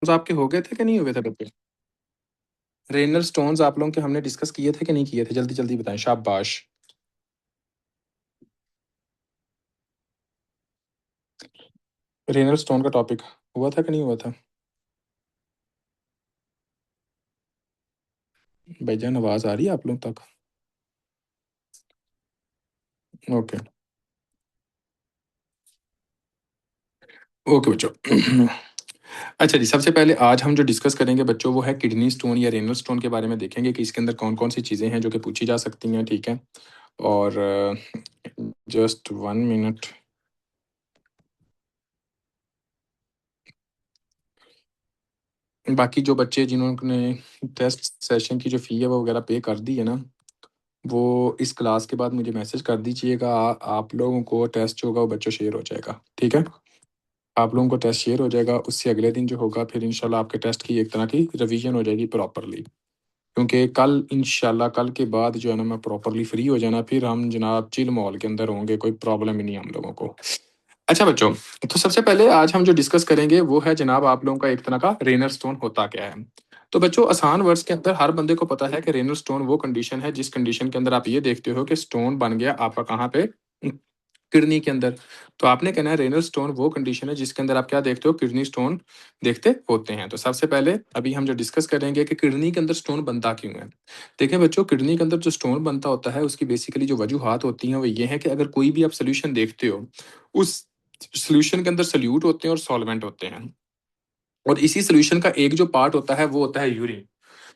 आपके हो गए थे कि नहीं हुए थे बच्चे? रेनल स्टोन्स आप लोगों के हमने डिस्कस किए थे कि नहीं किए थे? जल्दी जल्दी बताएं, शाबाश। रेनल स्टोन का टॉपिक हुआ था कि नहीं हुआ था? भाईजान आवाज आ रही है आप लोग तक? ओके। ओके बच्चों। अच्छा जी, सबसे पहले आज हम जो डिस्कस करेंगे बच्चों वो है किडनी स्टोन या रेनल स्टोन के बारे में देखेंगे कि इसके अंदर कौन कौन सी चीज़ें हैं जो कि पूछी जा सकती हैं, ठीक है। और जस्ट 1 मिनट। बाकी जो बच्चे जिन्होंने टेस्ट सेशन की जो फ़ी है वो वगैरह पे कर दी है ना, वो इस क्लास के बाद मुझे मैसेज कर दीजिएगा। आप लोगों को टेस्ट जो होगा वो बच्चों शेयर हो जाएगा, ठीक है। आप लोगों को टेस्ट शेयर हो जाएगा, उससे अगले दिन जो होगा फिर इंशाल्लाह आपके टेस्ट की एक तरह की रिवीजन हो जाएगी प्रॉपरली। क्योंकि कल इंशाल्लाह कल के बाद जो है ना मैं प्रॉपरली फ्री हो जाना, फिर हम जनाब चिल मॉल के अंदर होंगे, कोई प्रॉब्लम ही नहीं है हम लोगों को। अच्छा बच्चों, तो सबसे पहले आज हम जो डिस्कस करेंगे वो है जनाब आप लोगों का एक तरह का रेनर स्टोन होता क्या है। तो बच्चों आसान वर्ड्स के अंदर हर बंदे को पता है कि रेनर स्टोन वो कंडीशन है जिस कंडीशन के अंदर आप ये देखते हो कि स्टोन बन गया आपका कहाँ पे, किडनी के अंदर। तो आपने कहना है रेनल स्टोन वो कंडीशन है जिसके अंदर आप क्या देखते हो, किडनी स्टोन देखते होते हैं। तो सबसे पहले अभी हम जो डिस्कस करेंगे कि किडनी के अंदर स्टोन बनता क्यों है। देखिए बच्चों, किडनी के अंदर जो स्टोन बनता होता है उसकी बेसिकली जो वजूहात होती हैं वो ये है कि अगर कोई भी आप सोल्यूशन देखते हो, उस सोल्यूशन के अंदर सल्यूट होते हैं और सॉल्वेंट होते हैं, और इसी सोल्यूशन का एक जो पार्ट होता है वो होता है यूरिन।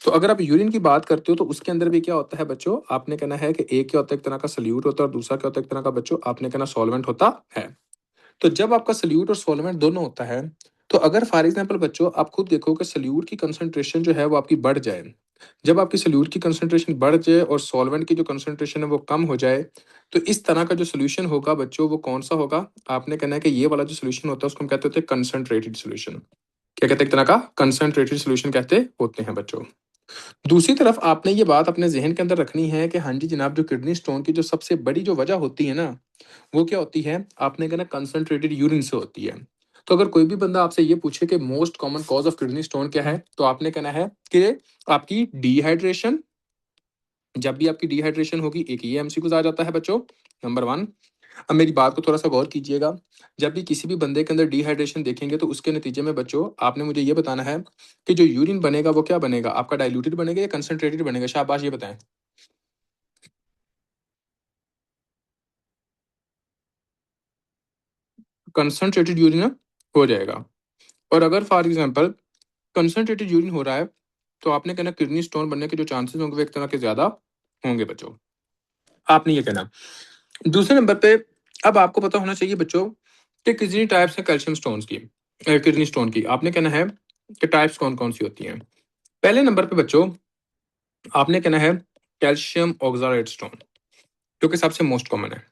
तो अगर आप यूरिन की बात करते हो तो उसके अंदर भी क्या होता है बच्चों, आपने कहना है कि एक क्या होता है, एक तरह का सल्यूट होता है, और दूसरा क्या होता है, एक तरह का बच्चों आपने कहना सॉल्वेंट होता है। तो जब आपका सल्यूट और सॉल्वेंट दोनों होता है, तो अगर फॉर एग्जांपल बच्चों आप खुद देखो कि सल्यूट की कंसंट्रेशन जो है वो आपकी बढ़ जाए, जब आपकी सल्यूट की कंसंट्रेशन बढ़ जाए और सॉल्वेंट की जो कंसंट्रेशन है वो कम हो जाए, तो इस तरह का जो सोल्यूशन होगा बच्चों वो कौन सा होगा। आपने कहना है कि ये वाला जो सोल्यूशन होता है उसको हम कहते होते हैं कंसंट्रेटेड सोल्यूशन। क्या कहते हैं, एक तरह का कंसंट्रेटेड सोल्यूशन कहते होते हैं बच्चों। दूसरी तरफ आपने ये बात अपने जहन के अंदर रखनी है कि हाँ जी जनाब, जो किडनी स्टोन की जो सबसे बड़ी जो वजह होती है ना, वो क्या होती है, आपने कहना कंसंट्रेटेड यूरिन से होती है। तो अगर कोई भी बंदा आपसे ये पूछे कि most common cause of kidney stone क्या है, तो आपने कहना है कि आपकी डिहाइड्रेशन। जब भी आपकी डिहाइड्रेशन होगी, एक ये एमसीक्यू आ जाता है बच्चों, नंबर वन। अब मेरी बात को थोड़ा सा गौर कीजिएगा। जब भी किसी भी बंदे के अंदर डिहाइड्रेशन देखेंगे तो उसके नतीजे में बच्चों आपने मुझे ये बताना है कि जो यूरिन बनेगा वो क्या बनेगा, आपका डाइल्यूटेड बनेगा या कंसंट्रेटेड बनेगा। शाबाश, ये बताएं। कंसंट्रेटेड यूरिन हो जाएगा। और अगर फॉर एग्जांपल कंसंट्रेटेड यूरिन हो रहा है, तो आपने कहना किडनी स्टोन बनने के जो चांसेस होंगे वो एक तरह के ज्यादा होंगे बच्चों। आपने ये कहना। दूसरे नंबर पे, अब आपको पता होना चाहिए बच्चों कि कितनी टाइप्स है कैल्शियम स्टोन्स की, किडनी स्टोन की। आपने कहना है कि टाइप्स कौन कौन सी होती हैं। पहले नंबर पे बच्चों आपने कहना है कैल्शियम ऑक्सलेट स्टोन, जो कि सबसे मोस्ट कॉमन है।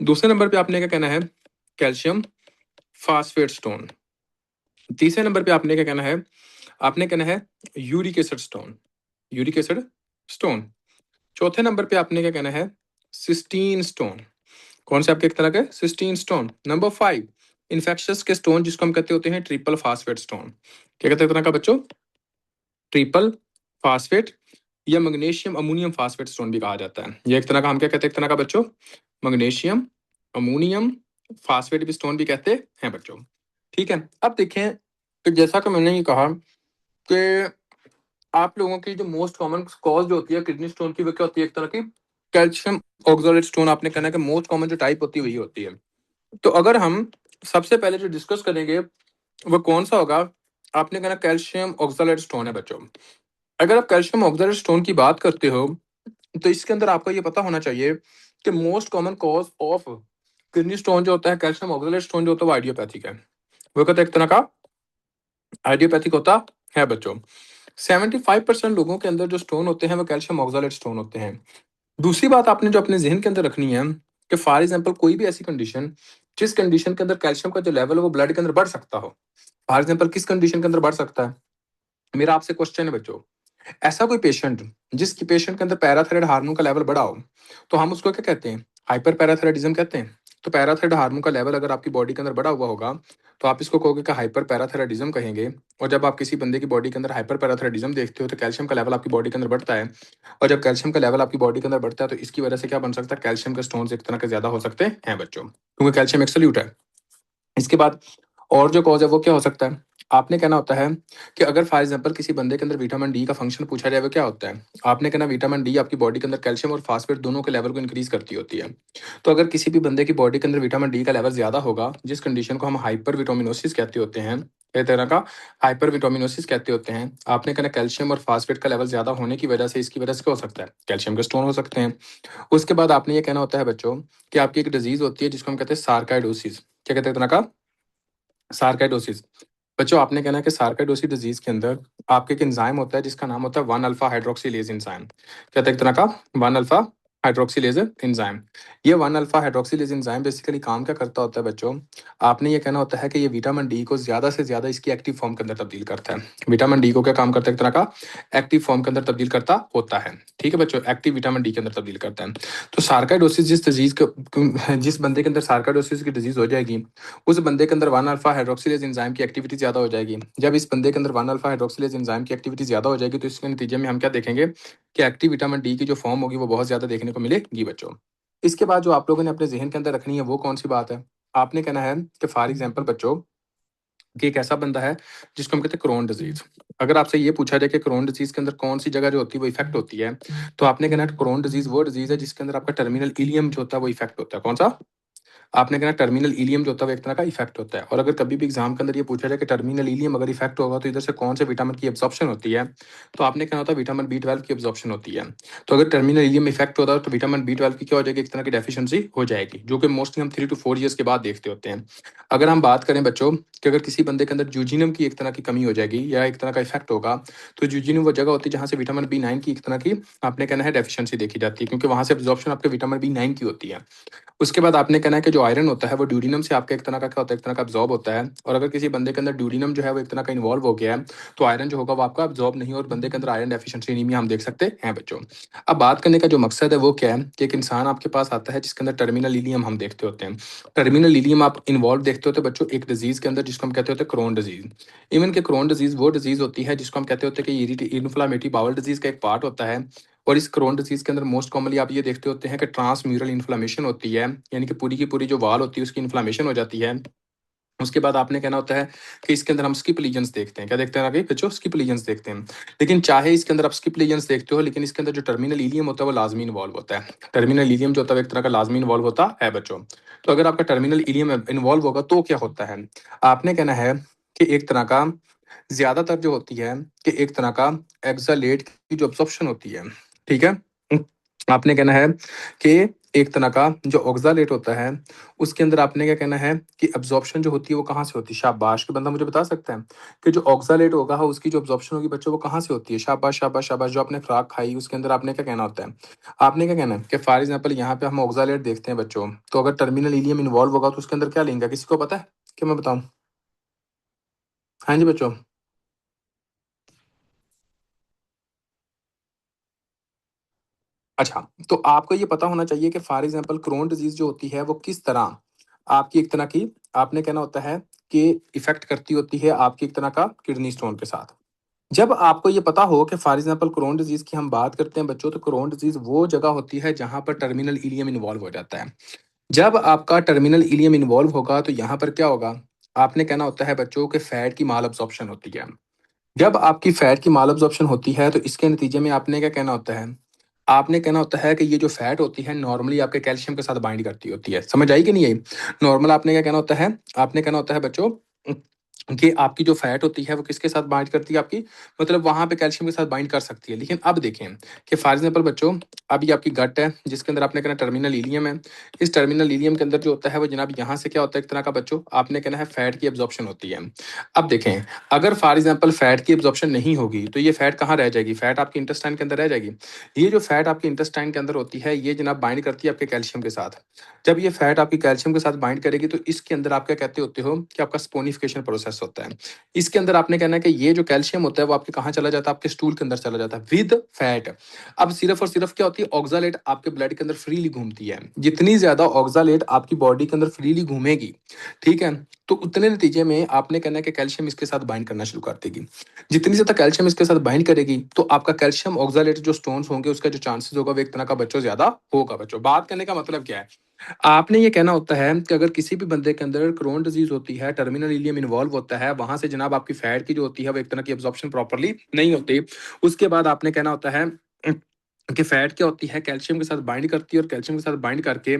दूसरे नंबर पे आपने क्या कहना है, कैल्शियम फास्फेट स्टोन। तीसरे नंबर पे आपने क्या कहना है, आपने कहना है uric acid stone, uric acid stone. चौथे नंबर पे आपने क्या कहना है, सिस्टीन स्टोन। कौन से आपके एक तरह के cysteine stone. Number five, infectious के स्टोन जिसको हम कहते होते हैं ट्रिपल फास्फेट स्टोन। क्या कहते हैं एक तरह का बच्चों, ट्रिपल फास्फेट या मैग्नीशियम अमोनियम फास्फेट स्टोन भी कहा जाता है। ये एक तरह का हम क्या कहते हैं, एक तरह का बच्चों मैग्नीशियम अमोनियम फास्फेट भी स्टोन भी कहते हैं बच्चों। ठीक है, अब देखें, तो जैसा कि मैंने ये कहा कि आप लोगों की जो मोस्ट कॉमन कॉज जो होती है किडनी स्टोन की वो क्या होती है, एक तरह की कैल्शियम ऑक्सलेट स्टोन। आपने कहना है कि मोस्ट कॉमन जो टाइप होती है वही होती है। तो अगर हम सबसे पहले जो डिस्कस करेंगे वो कौन सा होगा, आपने कहना कैल्शियम ऑक्सलेट स्टोन है बच्चों। अगर आप कैल्शियम ऑक्सलेट स्टोन की बात करते हो तो इसके अंदर आपको ये पता होना चाहिए कि most common cause of kidney stone जो होता है, कैल्शियम ऑक्सलेट स्टोन जो होता है वो आइडियोपैथिक है। वो कहते हैं एक तरह का आइडियोपैथिक होता है बच्चों। 75% लोगों के अंदर जो स्टोन होते हैं वो कैल्शियम ऑक्सलेट स्टोन होते हैं। दूसरी बात आपने जो अपने जहन के अंदर रखनी है कि फॉर एग्जाम्पल कोई भी ऐसी कंडीशन जिस कंडीशन के अंदर कैल्शियम का जो लेवल है वो ब्लड के अंदर बढ़ सकता हो। फॉर एग्जाम्पल किस कंडीशन के अंदर बढ़ सकता है, मेरा आपसे क्वेश्चन है बच्चों, ऐसा कोई पेशेंट जिसकी पेशेंट के अंदर पैराथायराइड हार्मोन का लेवल बढ़ा हो, तो हम उसको क्या कहते हैं, हाइपर पैराथायराइडिज्म कहते हैं। तो पैराथायराइड हार्मोन का लेवल अगर आपकी बॉडी के अंदर बढ़ा हुआ होगा, तो आप इसको कहोगे कि हाइपर पैराथायराइडिज्म कहेंगे। और जब आप किसी बंदे की बॉडी के अंदर हाइपर पैराथायराइडिज्म देखते हो, तो कैल्शियम का लेवल आपकी बॉडी के अंदर बढ़ता है। और जब कैल्शियम का लेवल आपकी बॉडी के अंदर बढ़ता है, तो इसकी वजह से क्या बन सकता है, कैल्शियम के स्टोन्स एक तरह के ज़्यादा हो सकते हैं बच्चों, क्योंकि कैल्शियम एक सॉल्यूट है। इसके बाद और जो कॉज है वो क्या हो सकता है, आपने कहना होता है कि अगर फॉर एग्जांपल किसी बंदे के अंदर विटामिन डी का फंक्शन पूछा जाए वो क्या होता है, आपने कहना विटामिन डी आपकी बॉडी के अंदर कैल्शियम और फास्फेट दोनों के लेवल को इंक्रीज करती होती है। तो अगर किसी भी बंदे की बॉडी के अंदर विटामिन डी का लेवल ज्यादा होगा, जिस कंडीशन को हम हाइपर विटामिनोसिस कहते होते हैं, एक तरह का हाइपर विटामिनोसिस कहते होते हैं, आपने कहना कैल्शियम और फास्फेट का लेवल ज्यादा होने की वजह से, इसकी वजह से क्या हो सकता है, कैल्शियम के स्टोन हो सकते हैं। उसके बाद आपने ये कहना होता है बच्चों कि आपकी एक डिजीज होती है जिसको हम कहते हैं सार्काइडोसिस। क्या कहते हैं एक तरह का, सार्काइडोसिस। बच्चों आपने कहना है कि सार्काइडोसिस डिजीज के अंदर आपके एक एंजाइम होता है जिसका नाम होता है 1 अल्फा हाइड्रोक्सिलेज एंजाइम। क्या होता है एक तरह का 1 अल्फा हाइड्रोक्सिलेज एंजाइम। ये 1 अल्फा हाइड्रोक्सिलेज एंजाइम बेसिकली काम क्या करता होता है बच्चों, आपने ये कहना होता है कि ये विटामिन डी को ज्यादा से ज्यादा इसकी एक्टिव फॉर्म के अंदर तब्दील करता है। विटामिन डी को क्या काम करता है, एक तरह का एक्टिव फॉर्म के अंदर तब्दील करता होता है। ठीक है बच्चों, एक्टिव विटामिन डी के अंदर तब्दील करता है। तो सार्काइडोसिस जिस डिजीज को, जिस बंदे के अंदर सार्काइडोसिस की डिजीज हो जाएगी, उस बंदे के अंदर 1 अल्फा हाइड्रोक्सिलेज एंजाइम की एक्टिविटी ज्यादा हो जाएगी। जब इस बंदे के अंदर 1 अल्फा हाइड्रोक्सिलेज एंजाइम की एक्टिविटी ज्यादा हो जाएगी, तो इसके नतीजे में हम क्या देखेंगे कि एक्टिव विटामिन डी की जो फॉर्म होगी वो बहुत ज्यादा देखने को मिलेगी बच्चों। इसके बाद जो आप लोगों ने अपने जहन के अंदर रखनी है वो कौन सी बात है, आपने कहना है कि फॉर एग्जाम्पल बच्चों कि एक ऐसा बंदा है जिसको हम कहते हैं क्रोन डिजीज। अगर आपसे ये पूछा जाए कि क्रोन डिजीज के अंदर कौन सी जगह जो होती है वो इफेक्ट होती है, तो आपने कहना है क्रोन डिजीज वो डिजीज है जिसके अंदर आपका टर्मिनल इलियम जो होता है वो इफेक्ट होता है। कौन सा, आपने कहना टर्मिनल इलियम जो होता है वो एक तरह का इफेक्ट होता है। और अगर कभी भी एग्जाम के अंदर ये पूछा जाए कि टर्मिनल इलियम अगर इफेक्ट होगा तो इधर से कौन से विटामिन की एब्जॉर्प्शन होती है, तो आपने कहना होता है विटामिन बी 12 की एब्जॉर्प्शन होती है। तो अगर टर्मिनल इलियम इफेक्ट होता है तो विटामिन बी 12 की क्या हो जाएगी, एक तरह की डेफिशिएंसी हो जाएगी, जो कि मोस्टली हम 3 to 4 ईयर्स के बाद देखते होते हैं। अगर हम बात करें बच्चों कि अगर किसी बंदे के अंदर जूजिनम की एक तरह की कमी हो जाएगी या एक तरह का इफेक्ट होगा, तो जूजिनम वो जगह होती है जहाँ से विटामिन बी 9 की एक तरह की आपने कहना है डेफिशिएंसी देखी जाती है, क्योंकि वहां से एब्जॉर्प्शन आपके विटामिन बी 9 की होती है। उसके बाद आपने कहना है कि जो आयरन होता है वो ड्यूरिनम से आपका एक तरह का क्या होता है, एक तरह का अब्जॉर्ब होता है। और अगर किसी बंदे के अंदर ड्यूरिनम जो है वो एक तरह का इन्वॉल्व हो गया है, तो आयरन जो होगा वो आपका अब्जॉर्ब नहीं, और बंदे के अंदर आयरन डेफिशिएंसी एनीमिया हम देख सकते हैं बच्चों। अब बात करने का जो मकसद है वो क्या है कि एक इंसान आपके पास आता है जिसके अंदर टर्मिनल इलियम हम देखते होते हैं। टर्मिनल इलियम आप इन्वॉल्व देखते होते हैं बच्चों एक डिजीज के अंदर जिसको हम कहते होते हैं क्रोन डिजीज। इवन के क्रोन डिजीज वो डिजीज होती है जिसको हम कहते होते हैं कि इन्फ्लामेटरी बाउल डिजीज का एक पार्ट होता है। और इस क्रोन डिजीज के अंदर मोस्ट कॉमनली आप ये देखते होते हैं कि ट्रांसम्यूरल इन्फ्लामेशन होती है, यानी कि पूरी की पूरी जो वाल होती है उसकी इन्फ्लामेशन हो जाती है। उसके बाद आपने कहना होता है कि इसके अंदर हम स्किप लीजन्स देखते हैं। क्या देखते हैं आगे बच्चों, स्किप लीजन्स देखते हैं। लेकिन चाहे इसके अंदर आप स्किप लीजन्स देखते हो, लेकिन इसके अंदर जो टर्मिनल इलियम होता है वो लाजमी इन्वॉल्व होता है। टर्मिनल इलियम जो होता है एक तरह का लाजमी इन्वॉल्व होता है बच्चों। तो अगर आपका टर्मिनल इलियम इन्वॉल्व होगा तो क्या होता है, आपने कहना है कि एक तरह का ज्यादातर जो होती है कि एक तरह का एक्सालेट की जो अब्सॉर्प्शन होती है, ठीक है, आपने कहना है कि एक तरह का जो ऑक्सालेट होता है उसके अंदर आपने क्या कहना है कि अब्जॉर्प्शन जो होती है वो कहाँ से होती है, शाबाश के बंदा मुझे बता सकता है कि जो ऑक्सालेट होगा उसकी जो अब्जॉर्प्शन होगी बच्चों वो कहाँ से होती है, शाबाश शाबाश शाबाश। जो आपने खुराक खाई उसके अंदर आपने क्या कहना होता है, आपने क्या कहना है कि फॉर एग्जाम्पल यहाँ पे हम ऑक्सालेट देखते हैं बच्चों, तो अगर टर्मिनल इलियम इन्वॉल्व होगा तो उसके अंदर क्या लेंगे, किसी को पता है कि मैं बताऊं। हाँ जी बच्चों। अच्छा, तो आपको ये पता होना चाहिए कि फॉर एग्जांपल क्रोन डिजीज जो होती है वो किस तरह आपकी एक तरह की आपने कहना होता है कि इफेक्ट करती होती है आपकी एक तरह का किडनी स्टोन के साथ। जब आपको ये पता हो कि फॉर एग्जांपल क्रोन डिजीज की हम बात करते हैं बच्चों, तो क्रोन डिजीज वो जगह होती है जहां पर टर्मिनल इलियम इन्वॉल्व हो जाता है। जब आपका टर्मिनल इलियम इन्वॉल्व होगा तो यहाँ पर क्या होगा, आपने कहना होता है बच्चों के फैट की माल अब्जॉर्प्शन होती है। जब आपकी फैट की माल अब्जॉर्प्शन होती है तो इसके नतीजे में आपने क्या कहना होता है, आपने कहना होता है कि ये जो फैट होती है नॉर्मली आपके कैल्शियम के साथ बाइंड करती होती है। समझ आई कि नहीं आई, नॉर्मल आपने क्या कहना होता है, आपने कहना होता है बच्चों कि आपकी जो फैट होती है वो किसके साथ बाइंड करती है, आपकी मतलब वहां पे कैल्शियम के साथ बाइंड कर सकती है। लेकिन अब देखें कि फॉर एग्जाम्पल बच्चों अभी आपकी गट है जिसके अंदर आपने कहना टर्मिनल इलियम है। इस टर्मिनल इलियम के अंदर जो होता है वो जनाब यहाँ से क्या होता है, एक तरह का बच्चों आपने कहना है फैट की एब्जॉर्प्शन होती है। अब देखें, अगर फॉर एग्जाम्पल फैट की एब्जॉर्प्शन नहीं होगी तो ये फैट कहाँ रह जाएगी, फैट आपके इंटेस्टाइन के अंदर रह जाएगी। ये जो फैट आपके इंटेस्टाइन के अंदर होती है ये जनाब बाइंड करती है आपके कैल्शियम के साथ। जब ये फैट आपकी कैल्शियम के साथ बाइंड करेगी तो इसके अंदर आप क्या कहते होते हो कि आपका स्पोनिफिकेशन प्रोसेस प्रोसेस होता है। इसके अंदर आपने कहना है कि ये जो कैल्शियम होता है वो आपके कहाँ चला जाता है, आपके स्टूल के अंदर चला जाता है विद फैट। अब सिर्फ और सिर्फ क्या होती है, ऑक्सालेट आपके ब्लड के अंदर फ्रीली घूमती है। जितनी ज्यादा ऑक्सालेट आपकी बॉडी के अंदर फ्रीली घूमेगी, ठीक है, तो उतने नतीजे में आपने कहना है कि कैल्शियम इसके साथ बाइंड करना शुरू कर देगी। जितनी ज्यादा कैल्शियम इसके साथ बाइंड करेगी तो आपका कैल्शियम ऑक्सालेट जो स्टोन्स होंगे उसका जो चांसेस होगा वो एक तरह का बच्चों ज्यादा होगा। बच्चों बात करने का मतलब क्या है, आपने ये कहना होता है कि अगर किसी भी बंदे के अंदर क्रोन डिजीज होती है, टर्मिनल इलियम इन्वॉल्व होता है, वहां से जनाब आपकी फैट की जो होती है वो एक तरह की एब्जॉर्प्शन प्रॉपर्ली नहीं होती। उसके बाद आपने कहना होता है कि फैट क्या होती है, कैल्शियम के साथ बाइंड करती है और कैल्शियम के साथ बाइंड करके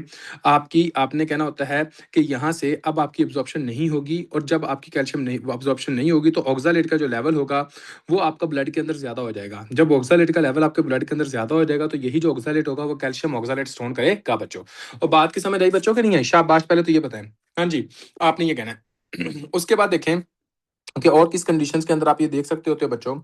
आपकी आपने कहना होता है कि यहाँ से अब आपकी एब्जॉर्प्शन नहीं होगी, और जब आपकी कैल्शियम नहीं एब्जॉर्प्शन नहीं होगी तो ऑक्सालेट का जो लेवल होगा वो आपका ब्लड के अंदर ज्यादा हो जाएगा। जब ऑक्सालेट का लेवल आपके ब्लड के अंदर ज्यादा हो जाएगा तो यही जो ऑक्सालेट होगा वो कैल्शियम ऑक्सालेट स्टोन करेगा बच्चों। और बात की समझ आई बच्चों के नहीं है, शाबाश, पहले तो ये बताएं। हाँ जी, आपने ये कहना है। उसके बाद देखें कि और किस कंडीशंस के अंदर आप ये देख सकते होते हो बच्चों।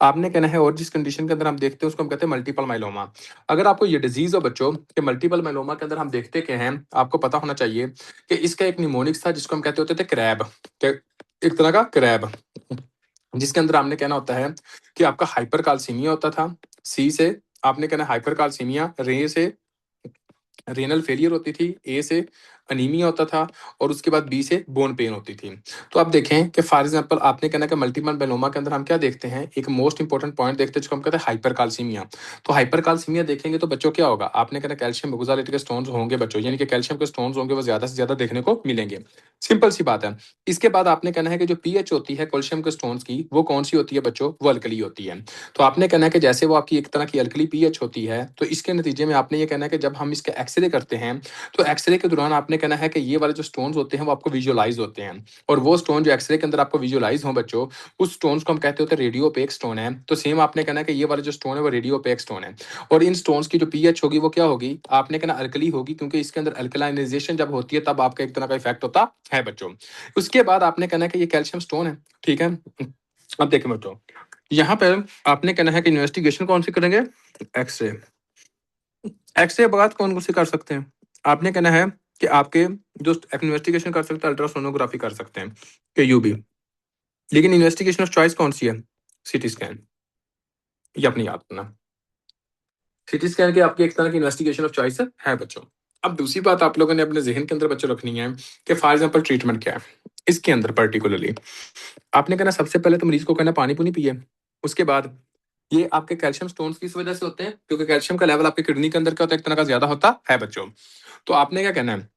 आपने कहना है और जिस कंडीशन के अंदर हम देखते हैं उसको हम कहते हैं मल्टीपल माइलोमा। अगर आपको ये डिजीज हो बच्चों कि मल्टीपल माइलोमा के अंदर हम देखते क्या हैं, आपको पता होना चाहिए कि इसका एक निमोनिक्स था जिसको हम कहते होते थे क्रैब, एक तरह का क्रैब, जिसके अंदर आपने कहना होता है कि आपका हाइपर कैल्सीमिया होता था। सी से आपने कहना हाइपर कैल्सीमिया, रे से रेनल फेलियर होती थी, ए से अनीमिया होता था, और उसके बाद बी से बोन पेन होती थी। तो आप देखें कि फॉर एग्जांपल आपने कहना कि मल्टीपल मेलोमा के अंदर हम क्या देखते हैं, एक मोस्ट इंपॉर्टेंट पॉइंट देखते हैं जिसको हम कहते हैं हाइपर कैल्सीमिया। तो हाइपर कैल्सीमिया देखेंगे तो बच्चों क्या होगा, आपने कहना कैल्शियम ऑक्सलेट के स्टोन्स होंगे बच्चों, यानी कि कैल्शियम के स्टोन्स होंगे वो ज्यादा से ज्यादा देखने को मिलेंगे। सिंपल सी बात है। इसके बाद आपने कहना है कि जो पीएच होती है कैल्शियम के स्टोन्स की वो कौन सी होती है बच्चों, वो अल्कली होती है। तो आपने कहना है कि जैसे वो आपकी एक तरह की अल्कली पीएच होती है तो इसके नतीजे में आपने ये कहना है कि जब हम इसके एक्सरे करते हैं तो एक्सरे के दौरान आपने कहना है कि ये वाले जो स्टोन्स होते हैं वो आपको विजुअलाइज होते हैं, और वो स्टोन जो एक्सरे के अंदर आपको विजुअलाइज हो बच्चों, उस स्टोन्स को हम कहते होते हैं रेडियो ओपेक स्टोन है। तो सेम आपने कहना है कि ये वाला जो स्टोन है वो रेडियो ओपेक स्टोन है, और इन स्टोन्स की जो पीएच होगी वो क्या होगी, आपने कहना अल्कली होगी, क्योंकि इसके अंदर अल्कलाइनाइजेशन जब होती है तब आपका एक तरह का इफेक्ट होता है बच्चों। उसके बाद आपने कहना है कि ये कैल्शियम स्टोन है, ठीक है। अब देखें बच्चों, यहाँ पर आपने कहना है कि इन्वेस्टिगेशन कौन सी करेंगे, एक्सरे। एक्सरे बात कौन कौन सी कर सकते हैं, आपने कहना है कि आपके जो इन्वेस्टिगेशन कर सकते हैं अल्ट्रासोनोग्राफी कर सकते हैं के यूबी, लेकिन इन्वेस्टिगेशन ऑफ चॉइस कौन सी है, सीटी स्कैन। ये अपनी याद रखना, सीटी स्कैन की आपकी एक तरह की इन्वेस्टिगेशन ऑफ चॉइस है बच्चों। अब दूसरी बात आप लोगों ने अपने जहन के अंदर बच्चों रखनी है कि फॉर एग्जाम्पल ट्रीटमेंट क्या है इसके अंदर पर्टिकुलरली। आपने कहना सबसे पहले तो मरीज को कहना पानी पुनी पिए। उसके बाद ये आपके कैल्शियम स्टोन्स किस वजह से होते हैं, क्योंकि कैल्शियम का लेवल आपके किडनी के अंदर क्या होता है, एक तरह का ज्यादा होता है बच्चों। तो आपने क्या कहना है,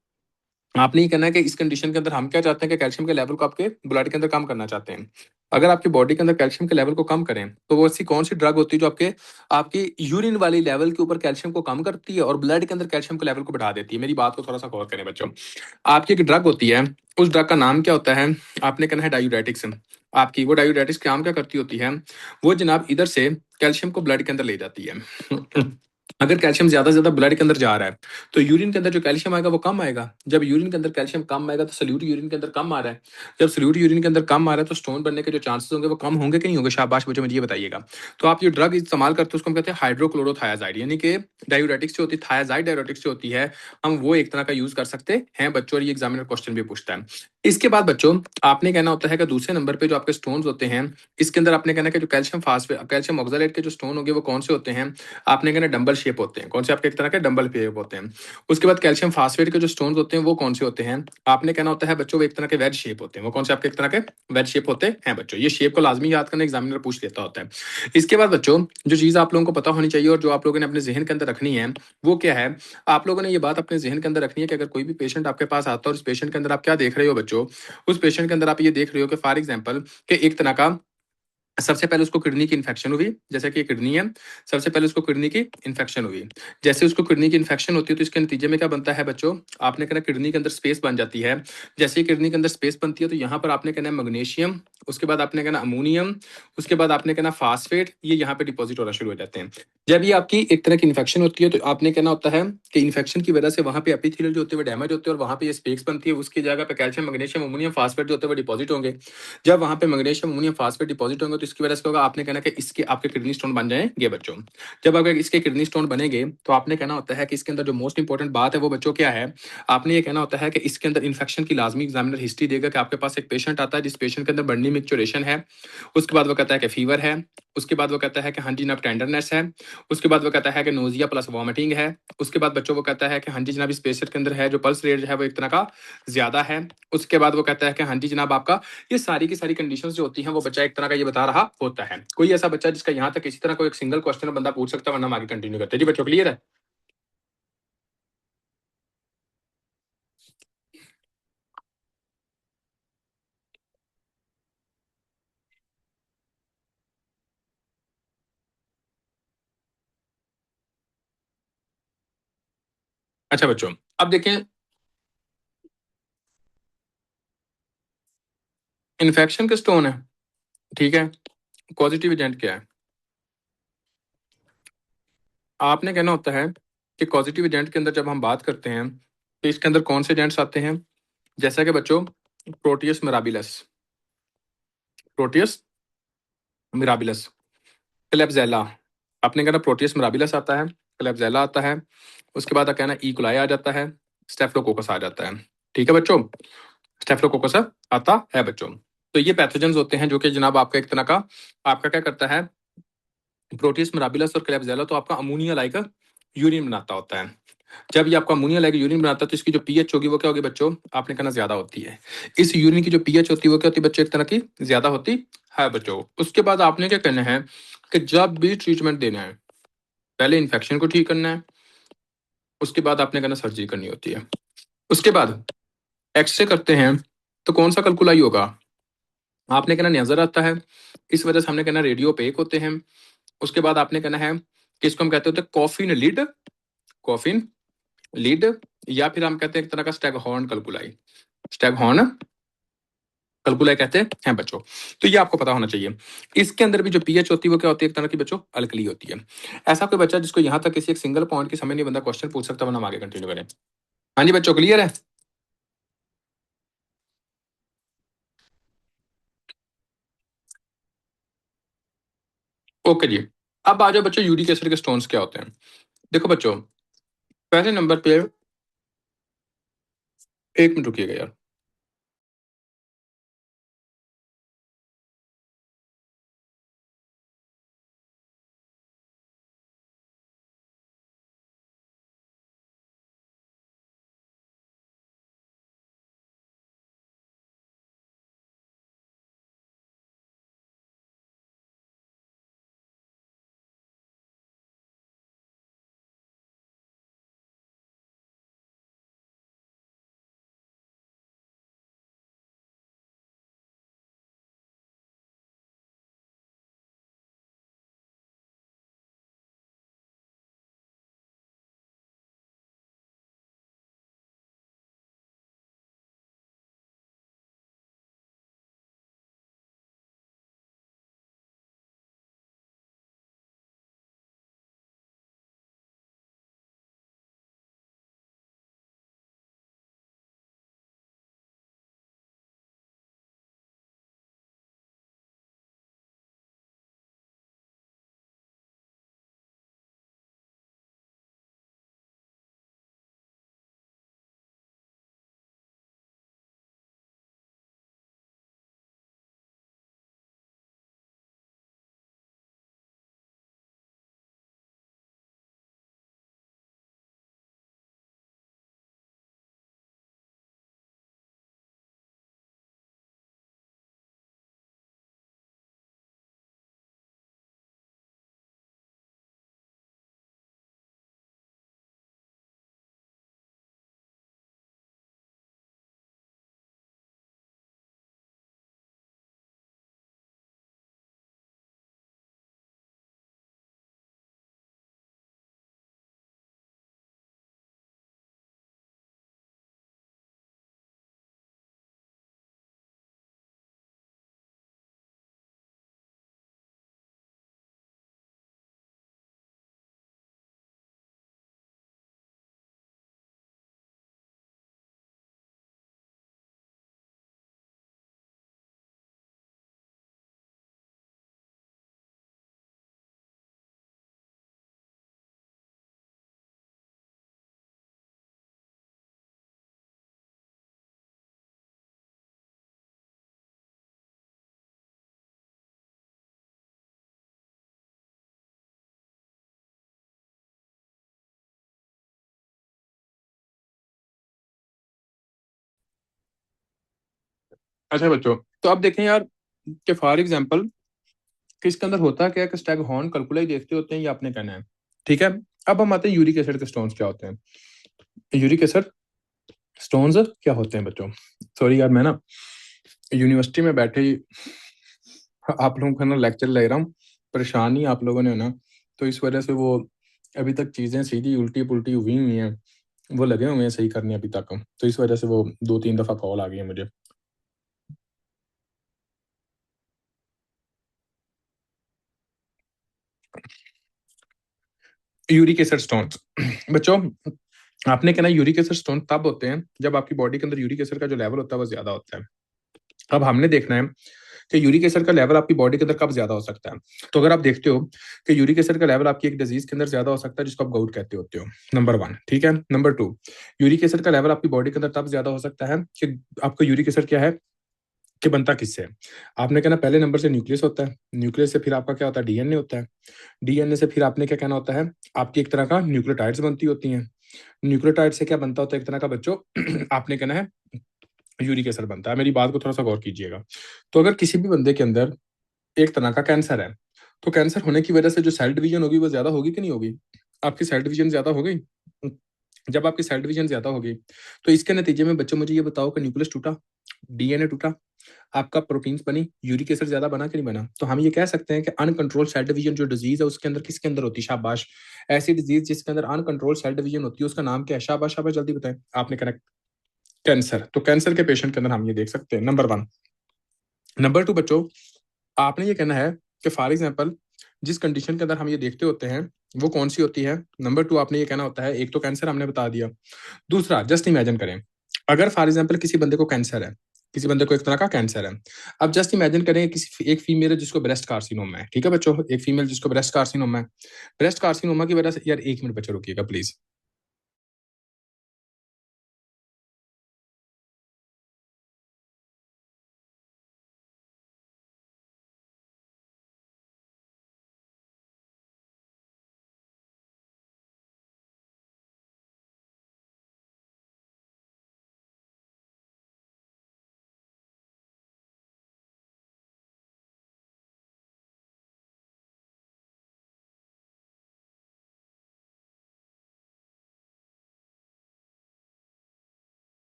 आपने ये कहना है कि इस कंडीशन के अंदर हम क्या चाहते हैं कि कैल्शियम के लेवल को आपके ब्लड के अंदर कम करना चाहते हैं। अगर आपकी बॉडी के अंदर कैल्शियम के लेवल को कम करें तो वो ऐसी कौन सी ड्रग होती है जो आपके आपकी यूरिन वाली लेवल के ऊपर कैल्शियम को कम करती है और ब्लड के अंदर कैल्शियम के लेवल को बढ़ा देती है। मेरी बात को थोड़ा सा गौर करें बच्चों। आपकी एक ड्रग होती है, उस ड्रग का नाम क्या होता है, आपने कहना है डायूरेटिक्स। आपकी वो डायूरेटिक्स काम क्या करती होती है, वो जनाब इधर से कैल्शियम को ब्लड के अंदर ले जाती है। अगर कैल्शियम ज्यादा से ज्यादा ब्लड के अंदर जा रहा है तो यूरिन के अंदर जो कैल्शियम आएगा वो कम आएगा। जब यूरिन के अंदर कैल्शियम कम आएगा तो सल्यूट यूरिन के अंदर कम आ रहा है। जब सल्यूट यूरिन के अंदर कम आ रहा है तो स्टोन बनने के जो चांसेस होंगे वो कम होंगे कि नहीं होंगे, शाबाश बच्चों मुझे ये बताइएगा। तो आप ये ड्रग इस्तेमाल करते हो उसको हम कहते हैं हाइड्रोक्लोरोथायाजाइड, यानी कि डायूरेटिक्स जो होती है, थायाजाइड डायूरेटिक्स जो होती है, हम वो एक तरह का यूज कर सकते हैं बच्चों, और ये एग्जामिनर क्वेश्चन भी पूछता है। इसके बाद बच्चों आपने कहना होता है कि दूसरे नंबर पे जो आपके स्टोन्स होते हैं इसके अंदर आपने कहना है कि जो कैल्शियम फास्फेट कैल्शियम ऑक्सलेट के जो स्टोन होंगे वो कौन से होते हैं, आपने कहना डंबल शेप होते हैं। कौन से, आपके एक तरह के डंबल शेप होते हैं। उसके बाद कैल्शियम फास्फेट के जो स्टोन्स होते हैं वो कौन से होते हैं, आपने कहना होता है बच्चों वो एक तरह के वेज शेप होते हैं। वो कौन से आपके एक तरह के वेज शेप होते हैं बच्चों। ये शेप को लाजमी याद करना, एग्जामिनर पूछ लेता होता है। इसके बाद बच्चों जो चीज आप लोगों को पता होनी चाहिए और जो आप लोगों ने अपने जहन के अंदर रखनी है वो क्या है, आप लोगों ने ये बात अपने जहन के अंदर रखनी है कि अगर कोई भी पेशेंट आपके पास आता है और उस पेशेंट के अंदर आप क्या देख रहे हो बच्चों, उस पेशेंट के अंदर आप ये देख रहे हो कि फॉर एग्जाम्पल कि एक तरह का सबसे पहले उसको किडनी की इन्फेक्शन हुई, जैसे कि किडनी है, सबसे पहले उसको किडनी की इन्फेक्शन हुई। जैसे उसको किडनी की इन्फेक्शन होती है तो इसके नतीजे में क्या बनता है बच्चों, आपने कहना किडनी के अंदर स्पेस बन जाती है। जैसे ही किडनी के अंदर स्पेस बनती है तो यहाँ पर आपने कहना है मैग्नीशियम, उसके बाद आपने कहना अमोनियम, उसके बाद आपने कहना फास्फेट, ये यहाँ पे डिपॉजिट होना शुरू हो जाते हैं। जब ये आपकी एक तरह की इन्फेक्शन होती है तो आपने कहना होता है कि इन्फेक्शन की वजह से वहाँ पे एपिथेलियल जो होते हैं वो डैमेज होते हैं और वहाँ पे ये स्पेस बनती है, उसकी जगह पे कैल्शियम मैग्नीशियम अमोनियम फास्फेट जो होते हैं वो डिपॉजिट होंगे। जब वहाँ पे मैग्नीशियम अमोनियम फास्फेट डिपॉजिट होंगे तो इसकी वजह से होगा, आपने कहना कि इसके आपके किडनी स्टोन बन जाएंगे बच्चों। जब अगर इसके किडनी स्टोन बनेंगे तो आपने कहना होता है कि इसके अंदर जो मोस्ट इंपॉर्टेंट बात है वो बच्चों क्या है, आपने ये कहना होता है कि इसके अंदर इन्फेक्शन की लाजमी एग्जामिनर हिस्ट्री देगा कि आपके पास एक पेशेंट आता है जिस पेशेंट के अंदर बर्नी मिक्चुरेशन है, उसके बाद वो कहता है कि फीवर है, उसके बाद वो कहता है कि हाँ जी जनाब टेंडरनेस है, उसके बाद वो कहता है कि नोजिया प्लस वॉमिटिंग है, उसके बाद बच्चों को कहता है कि हाँ जी जनाब इस पेशेंट के अंदर है जो पल्स रेट है वो एक तरह का ज्यादा है, उसके बाद वो कहता है कि हाँ जी जनाब आपका ये सारी की सारी कंडीशंस जो होती हैं वो बच्चा एक तरह का ये बता रहा होता है। कोई ऐसा बच्चा जिसका यहाँ तक इसी तरह कोई एक सिंगल क्वेश्चन बंदा पूछ सकता है, वरना हम आगे कंटिन्यू करते हैं। जी बच्चों क्लियर है? अच्छा बच्चों, अब देखें इन्फेक्शन के स्टोन है, ठीक है, पॉजिटिव एजेंट क्या है, आपने कहना होता है कि पॉजिटिव एजेंट के अंदर जब हम बात करते हैं तो इसके अंदर कौन से एजेंट्स आते हैं, जैसा कि बच्चों प्रोटियस मिराबिलस, प्रोटियस मिराबिलस, क्लेब्जेला, आपने कहना प्रोटियस मिराबिलस आता है, क्लेब्जेला आता है, उसके बाद कहना ई कोलाई आ जाता है, स्टेफलोकोकस आ जाता है। ठीक है बच्चों, स्टेफलोकोकस आता है बच्चों। तो ये पैथोजेंस होते हैं जो कि जनाब आपका एक तरह का आपका क्या करता है, प्रोटियस मिराबिलस और क्लेब्जेला तो आपका अमोनिया लाइक यूरिन बनाता होता है। जब ये आपका अमोनिया लाइक यूरिन बनाता है तो इसकी जो पीएच होगी वो क्या होगी बच्चों, आपने कहना ज्यादा होती है। इस यूरिन की जो पीएच होती है वो क्या होती है बच्चों, एक तरह की ज्यादा होती है बच्चों। उसके बाद आपने क्या करना है कि जब भी ट्रीटमेंट देना है पहले इन्फेक्शन को ठीक करना है, उसके बाद आपने कहना सर्जरी करनी होती है। उसके बाद एक्सरे करते हैं तो कौन सा कलकुलाई होगा, आपने कहना नजर आता है, इस वजह से हमने कहना रेडियो पेक होते हैं। उसके बाद आपने कहना है कि इसको हम कहते होते हैं कॉफिन लिड, कॉफिन लिड, या फिर हम कहते हैं एक तरह का स्टैग हॉर्न कलकुलाई, स्टैग हॉर्न कलकुलाई कहते हैं बच्चों। तो ये आपको पता होना चाहिए। इसके अंदर भी जो पीएच होती है वो क्या होती है, एक तरह की बच्चों अल्कली होती है। ऐसा कोई बच्चा जिसको यहाँ तक किसी एक सिंगल पॉइंट की समझ नहीं बंदा क्वेश्चन पूछ सकता, वरना हम आगे कंटिन्यू करें। हाँ जी बच्चों क्लियर है? ओके जी। अब आ जाओ बच्चों यूरिक एसिड के स्टोन्स क्या होते हैं। देखो बच्चों, पहले नंबर पे, एक मिनट रुकिएगा यार। अच्छा बच्चों, तो अब देखें यार कि फॉर एग्जांपल कि इसके अंदर होता क्या है कि स्टैग हॉर्न कल्कुलाई देखते होते हैं, ये आपने कहना है। ठीक है, अब हम आते हैं यूरिक एसिड के स्टोन्स क्या होते हैं। यूरिक एसिड स्टोन्स क्या होते हैं बच्चों। सॉरी यार, मैं ना यूनिवर्सिटी में बैठे ही आप लोगों का ना लेक्चर ले रहा हूँ, परेशान ही आप लोगों ने ना, तो इस वजह से वो अभी तक चीज़ें सीधी उल्टी पुल्टी हुई हुई हैं, वो लगे हुए हैं सही करने अभी तक, तो इस वजह से वो 2-3 दफ़ा कॉल आ गई है मुझे। यूरिक एसिड स्टोन्स बच्चों, आपने कहना यूरिक एसिड स्टोन तब होते हैं जब आपकी बॉडी के अंदर यूरिक एसिड का जो लेवल होता है वो ज्यादा होता है। अब हमने देखना है कि यूरिक एसिड का लेवल आपकी बॉडी के अंदर कब ज्यादा हो सकता है। तो अगर आप देखते हो कि यूरिक एसिड का लेवल आपकी एक डिजीज के अंदर ज्यादा हो सकता है जिसको आप गाउट कहते होते हो, नंबर 1। ठीक है, नंबर 2, यूरिक एसिड का लेवल आपकी बॉडी के अंदर तब ज्यादा हो सकता है कि आपका यूरिक एसिड क्या है कि बनता किससे है। आपने कहना पहले नंबर से न्यूक्लियस होता है, न्यूक्लियस से फिर आपका क्या होता है, डीएनए होता है, डीएनए से फिर आपने क्या कहना होता है, आपकी एक तरह का न्यूक्लियोटाइड्स बनती होती हैं, न्यूक्लियोटाइड से क्या बनता होता है एक तरह का बच्चों आपने कहना है यूरिक एसिड बनता है। मेरी बात को थोड़ा सा गौर कीजिएगा। तो अगर किसी भी बंदे के अंदर एक तरह का कैंसर है, तो कैंसर होने की वजह से जो सेल डिवीजन होगी वो ज्यादा होगी कि नहीं होगी। आपकी सेल डिवीजन ज्यादा हो गई। जब आपकी सेल डिवीजन ज्यादा होगी तो इसके नतीजे में बच्चों मुझे ये बताओ कि न्यूक्लियस टूटा, डीएनए टूटा, आपका प्रोटीन्स बनी, यूरिक एसिड ज्यादा बना कि नहीं बना। तो हम ये कह सकते हैं कि अनकंट्रोल सेल डिवीजन जो डिजीज है उसके अंदर किसके अंदर होती है, शाबाश, ऐसी डिजीज जिसके अंदर अनकंट्रोल सेल डिवीजन होती है उसका नाम क्या है, शाबाश शाबाश जल्दी बताएं। आपने करेक्ट, कैंसर। तो कैंसर के पेशेंट के अंदर हम ये देख सकते हैं, नंबर 1। नंबर 2 बच्चों, आपने ये कहना है कि फॉर एग्जाम्पल जिस कंडीशन के अंदर हम ये देखते होते हैं वो कौन सी होती है। नंबर 2 आपने ये कहना होता है, एक तो कैंसर हमने बता दिया, दूसरा जस्ट इमेजिन करें अगर फॉर एग्जाम्पल किसी बंदे को कैंसर है, किसी बंदे को एक तरह का कैंसर है। अब जस्ट इमेजिन करें किसी एक फीमेल है जिसको ब्रेस्ट कार्सिनोमा है। ठीक है बच्चों, एक फीमेल जिसको ब्रेस्ट कार्सिनोमा है। ब्रेस्ट कार्सिनोमा की वजह से यार, 1 मिनट बच्चों रुकिएगा प्लीज।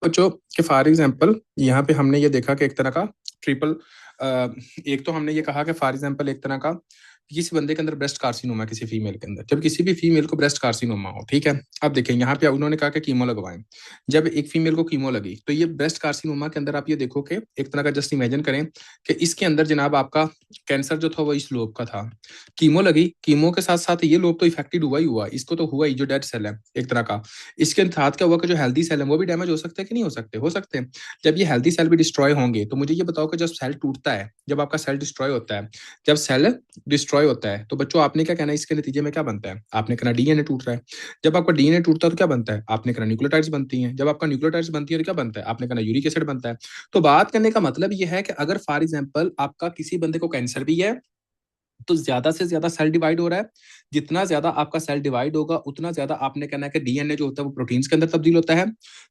बच्चों कि फॉर एग्जाम्पल यहाँ पे हमने ये देखा कि एक तरह का ट्रिपल, एक तो हमने ये कहा कि फॉर एग्जाम्पल एक तरह का किसी बंदे के अंदर ब्रेस्ट कार्सिनोमा, किसी फीमेल के अंदर, जब किसी भी फीमेल को ब्रेस्ट कार्सिनोमा हो। ठीक है, अब देखें यहाँ पे उन्होंने कहा कि कीमो लगवाएं। जब एक फीमेल को कीमो लगी तो ये ब्रेस्ट कार्सिनोमा के अंदर आप ये देखो कि एक तरह का जस्ट इमेजिन करें कि इसके अंदर जनाब आपका कैंसर जो था वो इस लोब का था। कीमो लगी, कीमो के साथ साथ ये लोब तो इफेक्टेड हुआ ही हुआ, इसको तो हुआ ही, जो डेड सेल है एक तरह का। इसके साथ क्या हुआ कि जो हेल्दी सेल है वो भी डैमेज हो सकते हैं कि नहीं हो सकते, हो सकते हैं। जब ये हेल्दी सेल भी डिस्ट्रॉय होंगे तो मुझे ये बताओ कि जब सेल टूटता है, जब आपका सेल डिस्ट्रॉय होता है, जब सेल डिस्ट्रॉय होता है तो बच्चों आपने क्या कहना है, इसके नतीजे में क्या बनता है, आपने कहना डीएनए टूट रहा है। जब आपका डीएनए टूटता है तो क्या बनता है, आपने कहना न्यूक्लियोटाइड्स बनती हैं। जब आपका न्यूक्लियोटाइड्स बनती है तो क्या बनता है, आपने कहना यूरिक एसिड बनता है। तो बात करने का मतलब ये है कि अगर फॉर एग्जाम्पल आपका किसी बंदे को कैंसर भी है तो ज्यादा से ज्यादा सेल डिवाइड हो रहा है। जितना ज्यादा आपका सेल डिवाइड होगा उतना ज्यादा आपने कहना है कि डीएनए जो होता है वो प्रोटीन्स के अंदर तब्दील होता है।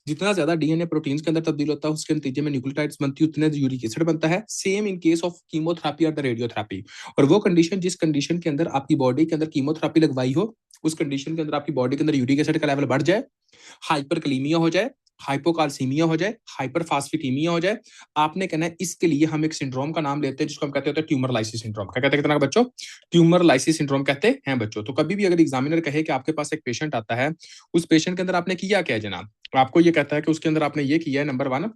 जितना ज्यादा डीएनए प्रोटीन्स के अंदर तब्दील होता है उसके नतीजे में न्यूक्लियोटाइड्स बनती है, उतने यूरिक एसिड बनता है। Same in case of chemotherapy और द रेडियोथेरेपी। और वो कंडीशन जिस कंडीशन के अंदर आपकी बॉडी के अंदर कीमोथेरेपी लगवाई हो, उस कंडीशन के अंदर आपकी बॉडी के अंदर यूरिक एसिड का लेवल बढ़ जाए, हाइपरकलीमिया हो जाए, हाइपोकाल्सीमिया हो जाए, हाइपरफास्फेटीमिया हो जाए, आपने कहना है इसके लिए हम एक सिंड्रोम का नाम लेते हैं जिसको हम कहते हैं ट्यूमर लाइसिस सिंड्रोम। क्या कहते हैं कितना बच्चों, ट्यूमर लाइसिस सिंड्रोम कहते हैं बच्चों। तो कभी भी अगर एग्जामिनर कहे कि आपके पास एक पेशेंट आता है, उस पेशेंट के अंदर आपने किया क्या है जनाब, आपको ये कहता है कि उसके अंदर आपने ये किया है, नंबर 1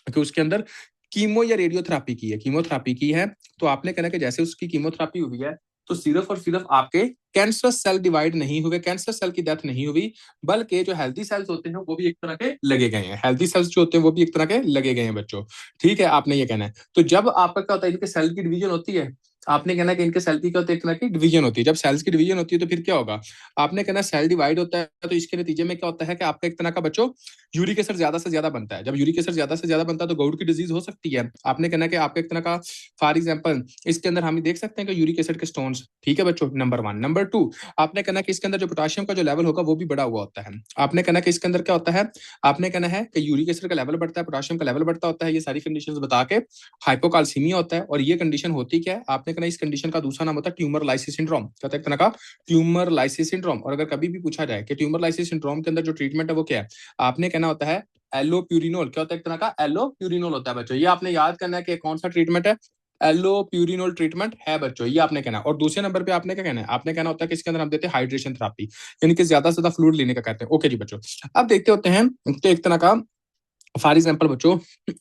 कि उसके अंदर कीमो या रेडियोथेरेपी की है, कीमोथेरेपी की है। तो आपने कहना कि जैसे उसकी कीमोथेरेपी हुई है तो सिर्फ और सिर्फ आपके कैंसर सेल डिवाइड नहीं हुए, कैंसर सेल की डेथ नहीं हुई, बल्कि जो हेल्दी सेल्स होते हैं वो भी एक तरह के लगे गए हैं, हेल्दी सेल्स जो होते हैं वो भी एक तरह के लगे गए हैं बच्चों। ठीक है, आपने ये कहना है। तो जब आपका क्या होता है, इनके सेल की डिवीजन होती है, आपने कहना है कि इनके सेल की क्या होती है, एक तरह की डिवीजन होती है। जब सेल्स की डिवीजन होती है तो फिर क्या होगा, आपने कहना सेल डिवाइड होता है, तो इसके नतीजे में क्या होता है कि आपका एक तरह का बच्चों यूरिक एसिड ज्यादा से ज्यादा बनता है। जब यूरिक एसिड ज्यादा से ज्यादा बनता है तो गाउट की डिजीज हो सकती है। आपने कहना कि आपका एक तरह का, फॉर एग्जाम्पल इसके अंदर हम देख सकते हैं कि यूरिक एसिड के स्टोन्स, ठीक है बच्चों, नंबर 1। नंबर 2, आपने कहना कि इसके अंदर जो पोटाशियम का जो लेवल होगा वो भी बढ़ा हुआ होता है। आपने कहना कि इसके अंदर क्या होता है, आपने कहना है कि यूरिक एसिड का लेवल बढ़ता है, पोटाशियम का लेवल बढ़ता होता है, ये सारी कंडीशंस बता के हाइपोकाल्सीमिया होता है। और ये कंडीशन होती क्या है, आपने कहना इस कंडीशन का दूसरा नाम होता है ट्यूमर लाइसिस सिंड्रोम। क्या होता है, एक तरह का ट्यूमर लाइसिस सिंड्रोम। और अगर कभी भी पूछा जाए कि ट्यूमर लाइसिस सिंड्रोम के अंदर जो ट्रीटमेंट है वो क्या है, आपने कहना होता है एलोप्यूरिनोल। क्या होता है, एक तरह का एलोप्यूरिनोल होता है बच्चों। ये आपने याद करना है कि कौन सा ट्रीटमेंट है, एलोप्यूरिनोल ट्रीटमेंट है बच्चों, ये आपने कहना। और दूसरे नंबर पे आपने क्या कहना है, आपने कहना होता है कि इसके अंदर हम देते हैं हाइड्रेशन थेरेपी, यानी कि ज्यादा से ज्यादा फ्लूइड लेने का कहते हैं। ओके जी बच्चों, अब देखते होते हैं तो एक तरह का फॉर एग्जाम्पल बच्चों,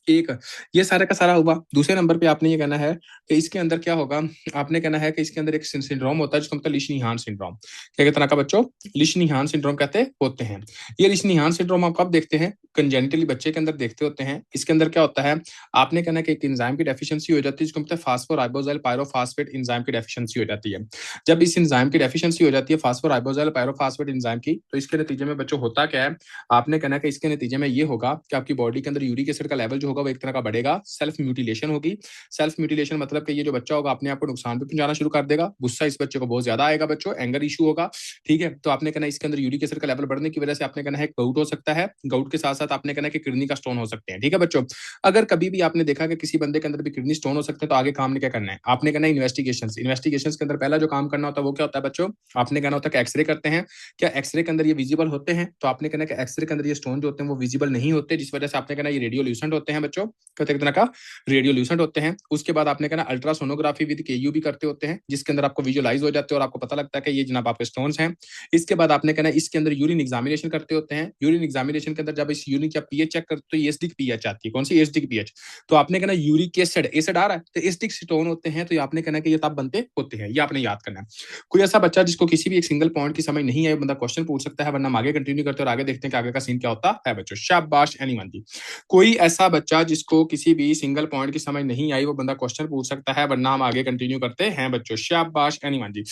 एक ये सारा का सारा हुआ। दूसरे नंबर पे आपने ये कहना है कि इसके अंदर क्या होगा, आपने कहना है कि इसके अंदर एक सिंड्रोम होता है जिसको मतलब लिशनिहान सिंड्रोम। क्या कहते हैं का बच्चों, लिशनिहान सिंड्रोम कहते होते हैं। ये लिशनिहान सिंड्रोम आप कब देखते हैं, कंजेनिटली बच्चे के अंदर देखते होते हैं। इसके अंदर क्या होता है, आपने कहना है कि एक एंजाइम की डेफिशिएंसी हो जाती है जिसको मतलब फास्फोराइबोजाइल पायरोफॉस्फेट एंजाइम की डेफिशिएंसी हो जाती है। जब इस एंजाइम की डेफिशिएंसी हो जाती है फास्फोराइबोजाइल पायरोफॉस्फेट एंजाइम की, तो इसके नतीजे में बच्चों होता क्या है, आपने कहना कि इसके नतीजे में ये होगा कि आपकी बॉडी के अंदर यूरिक एसिड का लेवल जो होगा वो एक तरह का बढ़ेगा, सेल्फ म्यूटिलेशन होगी। सेल्फ म्यूटिलेशन मतलब कि ये जो बच्चा होगा अपने आप को नुकसान भी पहुंचाना शुरू कर देगा, गुस्सा इस बच्चे को बहुत ज्यादा आएगा बच्चों, एंगर इशू होगा, ठीक है। तो आपने कहना इसके अंदर यूरिक एसिड का लेवल बढ़ने की वजह से आपने कहना है गाउट हो सकता है, गाउट के साथ साथ आपने कहना कि किडनी का स्टोन हो सकते हैं, ठीक है बच्चों। अगर कभी भी आपने देखा कि किसी बंदे के अंदर भी किडनी स्टोन हो सकते हैं तो आगे काम ने क्या करना है, आपने कहना इन्वेस्टिगेशन के अंदर पहला जो काम करना होता है वो क्या होता है बच्चों, आपने कहना होता है कि एक्सरे करते हैं। क्या एक्सरे के अंदर ये विजिबल होते हैं, तो आपने कहना कि एक्सरे के अंदर ये स्टोन जो होते हैं वो विजिबल नहीं होते, जिस वजह से आपने कहना ये रेडियोल्यूसेंट होते हैं बच्चों, कहते हैं का रेडियोल्यूसेंट होते हैं। उसके बाद आपने कहना अल्ट्रासोनोग्राफी विद केयू भी करते होते हैं, जिसके अंदर आपको विजुअलाइज हो जाते हैं और आपको पता लगता है कि ये जनाब आपके स्टोन्स हैं। इसके बाद आपने कहना इसके अंदर यूरिन एग्जामिनेशन करते होते हैं। यूरिन एग्जामिनेशन के अंदर जब इस यूरिन का पीएच चेक करते तो एसिडिक पीएच आती है, कौन सी, एसिडिक पीएच। तो आपने कहना यूरिक एसिड, एसिड आ रहा है तो एसिडिक स्टोन होते हैं, तो आपने कहना कि ये तब बनते होते हैं, ये आपने याद करना है। कोई ऐसा बच्चा जिसको किसी भी एक सिंगल पॉइंट की समझ नहीं है, बंदा क्वेश्चन पूछ सकता है, वरना हम आगे कंटिन्यू करते हैं और आगे देखते हैं कि आगे का सीन क्या होता है बच्चों। शाबाश एनीवन जी। कोई ऐसा बच्चा जिसको किसी भी सिंगल पॉइंट की समझ नहीं आई वो बंदा क्वेश्चन पूछ सकता है, वरना हम आगे कंटिन्यू करते हैं बच्चों। शाबाश एनीवन जी।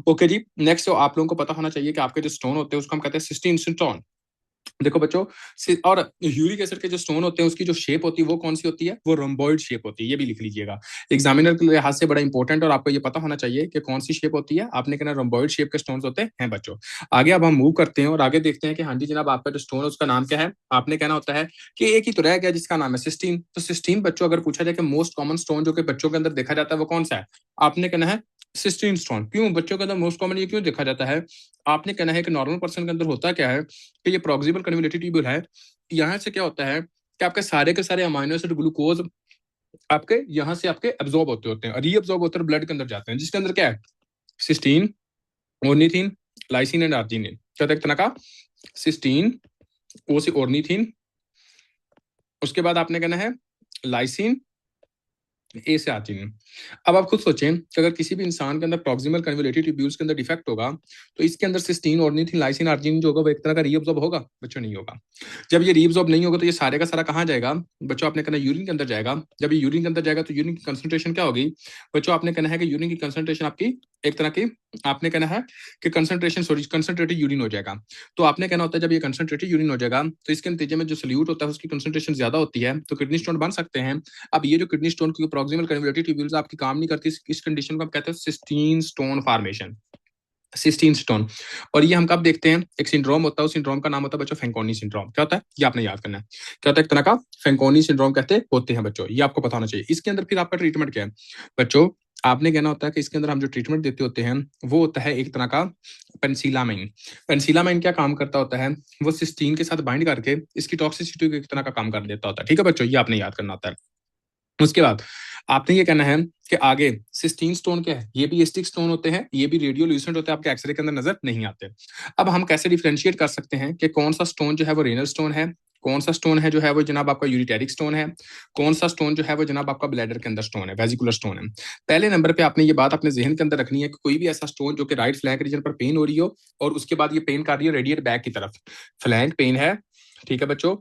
ओके जी, नेक्स्ट जो आप लोगों को पता होना चाहिए कि आपके जो स्टोन होते हैं उसको हम कहते हैं सिस्टीन स्टोन। देखो बच्चों, और यूरिक एसिड के जो स्टोन होते हैं उसकी जो शेप होती है वो कौन सी होती है, वो रोम्बॉइड शेप होती है, ये भी लिख लीजिएगा, एग्जामिनर के लिहाज से बड़ा इंपॉर्टेंट। और आपको ये पता होना चाहिए कि कौन सी शेप होती है, आपने कहना रोम्बॉइड शेप के स्टोन्स होते हैं बच्चों। आगे अब हम मूव करते हैं और आगे देखते हैं कि हाँ जी जनाब आपका जो स्टोन है उसका नाम क्या है। आपने कहना होता है कि एक ही तो रह गया जिसका नाम है सिस्टीन। तो सिस्टीन बच्चों अगर पूछा जाए कि मोस्ट कॉमन स्टोन जो कि बच्चों के अंदर देखा जाता है वो कौन सा है, आपने कहना है सिस्टीन स्टोन। क्यों बच्चों के अंदर मोस्ट कॉमन ये क्यों देखा जाता है, आपने कहना है कि नॉर्मल पर्सन के अंदर होता क्या है कि ये प्रॉक्सिमल कन्वोल्यूटिव ट्यूब्यूल है, यहाँ से क्या होता है कि आपके सारे के सारे अमाइनो एसिड ग्लूकोज आपके यहाँ से आपके एब्जॉर्ब होते हैं और रीअब्जॉर्ब होते हैं ब्लड के अंदर जाते हैं, जिसके अंदर क्या है सिस्टीन, ओर्निथिन, लाइसिन एंड आर्जिनिन। क्या होता है एक तरह का सिस्टीन, ओ से ओर्निथिन, उसके बाद आपने कहना है लाइसिन, ए से आर्जिनिन। अब आप खुद सोचें कि अगर किसी भी इंसान के अंदर प्रॉक्सिमल कन्वोल्यूटिव ट्यूब्यूल्स के अंदर डिफेक्ट होगा तो इसके अंदर सिस्टीन, ऑर्निथिन, लाइसिन, आर्जिनिन जो होगा वो एक तरह का रीअब्जॉर्ब होगा बच्चों, नहीं होगा। जब ये रीअब्जॉर्ब नहीं होगा तो ये सारे का सारा कहाँ जाएगा बच्चों, आपने कहना यूरिन के अंदर जाएगा। जब ये यूरिन के अंदर जाएगा तो यूरिन की कंसंट्रेशन क्या होगी बच्चों, आपने कहना है कि यूरिन की कंसंट्रेशन आपकी एक तरह की, आपने कहना है कि कंसंट्रेशन, सॉरी कंसंट्रेटेड यूरिन हो जाएगा। तो आपने कहना होता है जब ये कंसंट्रेटेड यूरिन हो जाएगा तो इसके नतीजे में जो सोल्यूट होता है उसकी कंसंट्रेशन ज्यादा होती है तो किडनी स्टोन बन सकते हैं। अब ये जो किडनी स्टोन की प्रॉक्सिमल कन्वोल्यूटिव ट्यूब्यूल्स आपकी काम नहीं करती, इस कंडीशन को हम कहते हैं cysteine stone formation, cysteine stone. और ये हम कब देखते हैं, एक सिंड्रोम होता है, उस सिंड्रोम का नाम होता है बच्चों फेंकोनी सिंड्रोम। क्या होता है ये आपने याद करना है, क्या होता है एक तरह का फेंकोनी सिंड्रोम कहते होते हैं बच्चों, ये आपको पता होना चाहिए। इसके अंदर फिर आपका ट्रीटमेंट क्या है बच्चों, आपने कहना होता है कि इसके अंदर हम जो ट्रीटमेंट देते होते हैं वो होता है एक तरह का पेंसिलामाइन। पेंसिलामाइन क्या काम करता होता है, वो सिस्टीन के साथ बाइंड करके इसकी टॉक्सिसिटी को एक तरह का काम कर देता होता है, ठीक है बच्चों, ये आपने याद करना होता है। उसके बाद आपने ये कहना है कि आगे सिस्टीन स्टोन क्या है, ये भी एस्टिक स्टोन होते हैं, ये भी रेडियोल्यूसेंट होते हैं, आपके एक्सरे के अंदर नजर नहीं आते। अब हम कैसे डिफरेंशिएट कर सकते हैं कि कौन सा स्टोन जो है वो रेनल स्टोन है, कौन सा स्टोन है जो है वो जनाब आपका यूरिटेरिक स्टोन है, कौन सा स्टोन जो है वो जनाब आपका ब्लैडर के अंदर स्टोन है, वेजिकुलर स्टोन है। पहले नंबर पे आपने ये बात अपने जहन के अंदर रखनी है कि कोई भी ऐसा स्टोन जो कि राइट फ्लैंक रीजन पर पेन हो रही हो और उसके बाद ये पेन कर रही है रेडिएट बैक की तरफ, फ्लैंक पेन है, ठीक है बच्चों।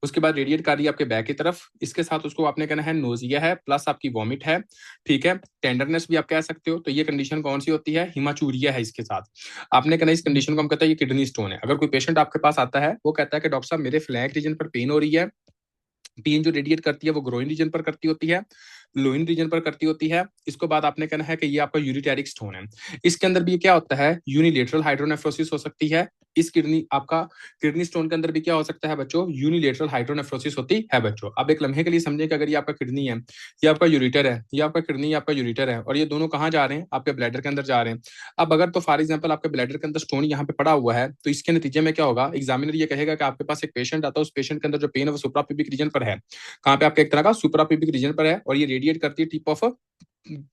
उसके बाद रेडिएट कर रही है आपके बैक की तरफ, इसके साथ उसको आपने कहना है नोजिया है प्लस आपकी वॉमिट है, ठीक है, टेंडरनेस भी आप कह सकते हो। तो ये कंडीशन कौन सी होती है, हिमाचूरिया है इसके साथ। आपने कहना इस कंडीशन को हम कहते हैं ये किडनी स्टोन है। अगर कोई पेशेंट आपके पास आता है वो कहता है कि डॉक्टर साहब मेरे फ्लैंक रीजन पर पेन हो रही है, पेन जो रेडिएट करती है वो ग्रोइन रीजन पर करती होती है, लोइन रीजन पर करती होती है। इसको बाद आपने कहना है कि ये आपका यूरिटेरिक स्टोन है। इसके अंदर भी क्या होता है, यूनिलेटरल हाइड्रोनेफ्रोसिस हो सकती है। इस किडनी आपका किडनी स्टोन के अंदर भी क्या हो सकता है बच्चों, यूनिलेटरल हाइड्रोनेफ्रोसिस होती है बच्चों। अब एक लम्हे के लिए समझे कि अगर ये आपका किडनी है, ये आपका यूरिटर है, ये आपका किडनी, आपका यूरिटर है, और ये दोनों कहाँ जा रहे हैं, आपके ब्लैडर के अंदर जा रहे हैं। अब अगर तो फॉर एग्जाम्पल आपके ब्लैडर के अंदर स्टोन यहाँ पे पड़ा हुआ है, तो इसके नतीजे में क्या होगा, एग्जामिनर ये कहेगा कि आपके पास एक पेशेंट आता है, उस पेशेंट के अंदर जो पेन है वो सुप्राप्यूबिक रीजन पर है। कहाँ पे, आपके एक तरह का सुपराप्यूबिक रीजन पर है, और ये रेडिएट करती है टिप ऑफ